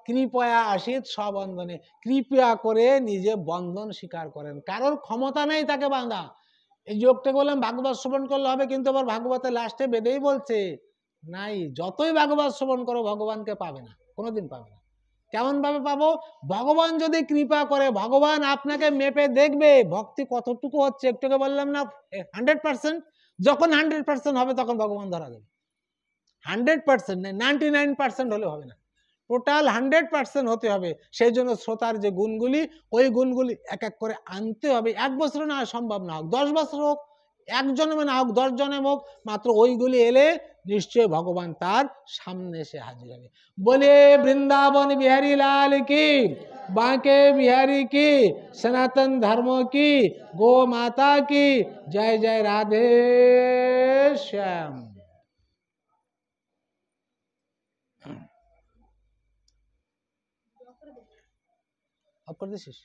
কৃপয়া আশিত সবন্ধনে, কৃপা করে নিজে বন্ধন স্বীকার করেন। কারোর ক্ষমতা নেই তাকে বাঁধা। এই যোগটাকে বললাম ভাগবত শ্রবণ করলে হবে, কিন্তু আবার ভাগবতের লাস্টে বেঁধেই বলছে নাই, যতই ভাগবত শ্রবণ করো ভগবানকে পাবে না, কোনোদিন পাবে না। কেমন ভাবে পাবো? ভগবান যদি কৃপা করে, ভগবান আপনাকে মেপে দেখবে ভক্তি কতটুকু হচ্ছে। একটুকে বললাম না 100%, যখন 100% হবে তখন ভগবান ধরা দেবে। 100% নেই, 99% হলে হবে না, টোটাল 100% হতে হবে। সেই জন্য শ্রোতার যে গুণগুলি, ওই গুণগুলি এক এক করে আনতে হবে। 1 বছরে না সম্ভব না হোক, 10 বছর হোক, 1 জন্মে না হোক, 10 জন্মে হোক, মাত্র ওইগুলি এলে নিশ্চয় ভগবান তার সামনে এসে হাজির হবে। বলে বৃন্দাবন বিহারী লাল কি, বাঁকে বিহারী কি, সনাতন ধর্ম কি, গো মাতা কি জয়, জয় রাধে শ্যাম। অফ করে দিছিস?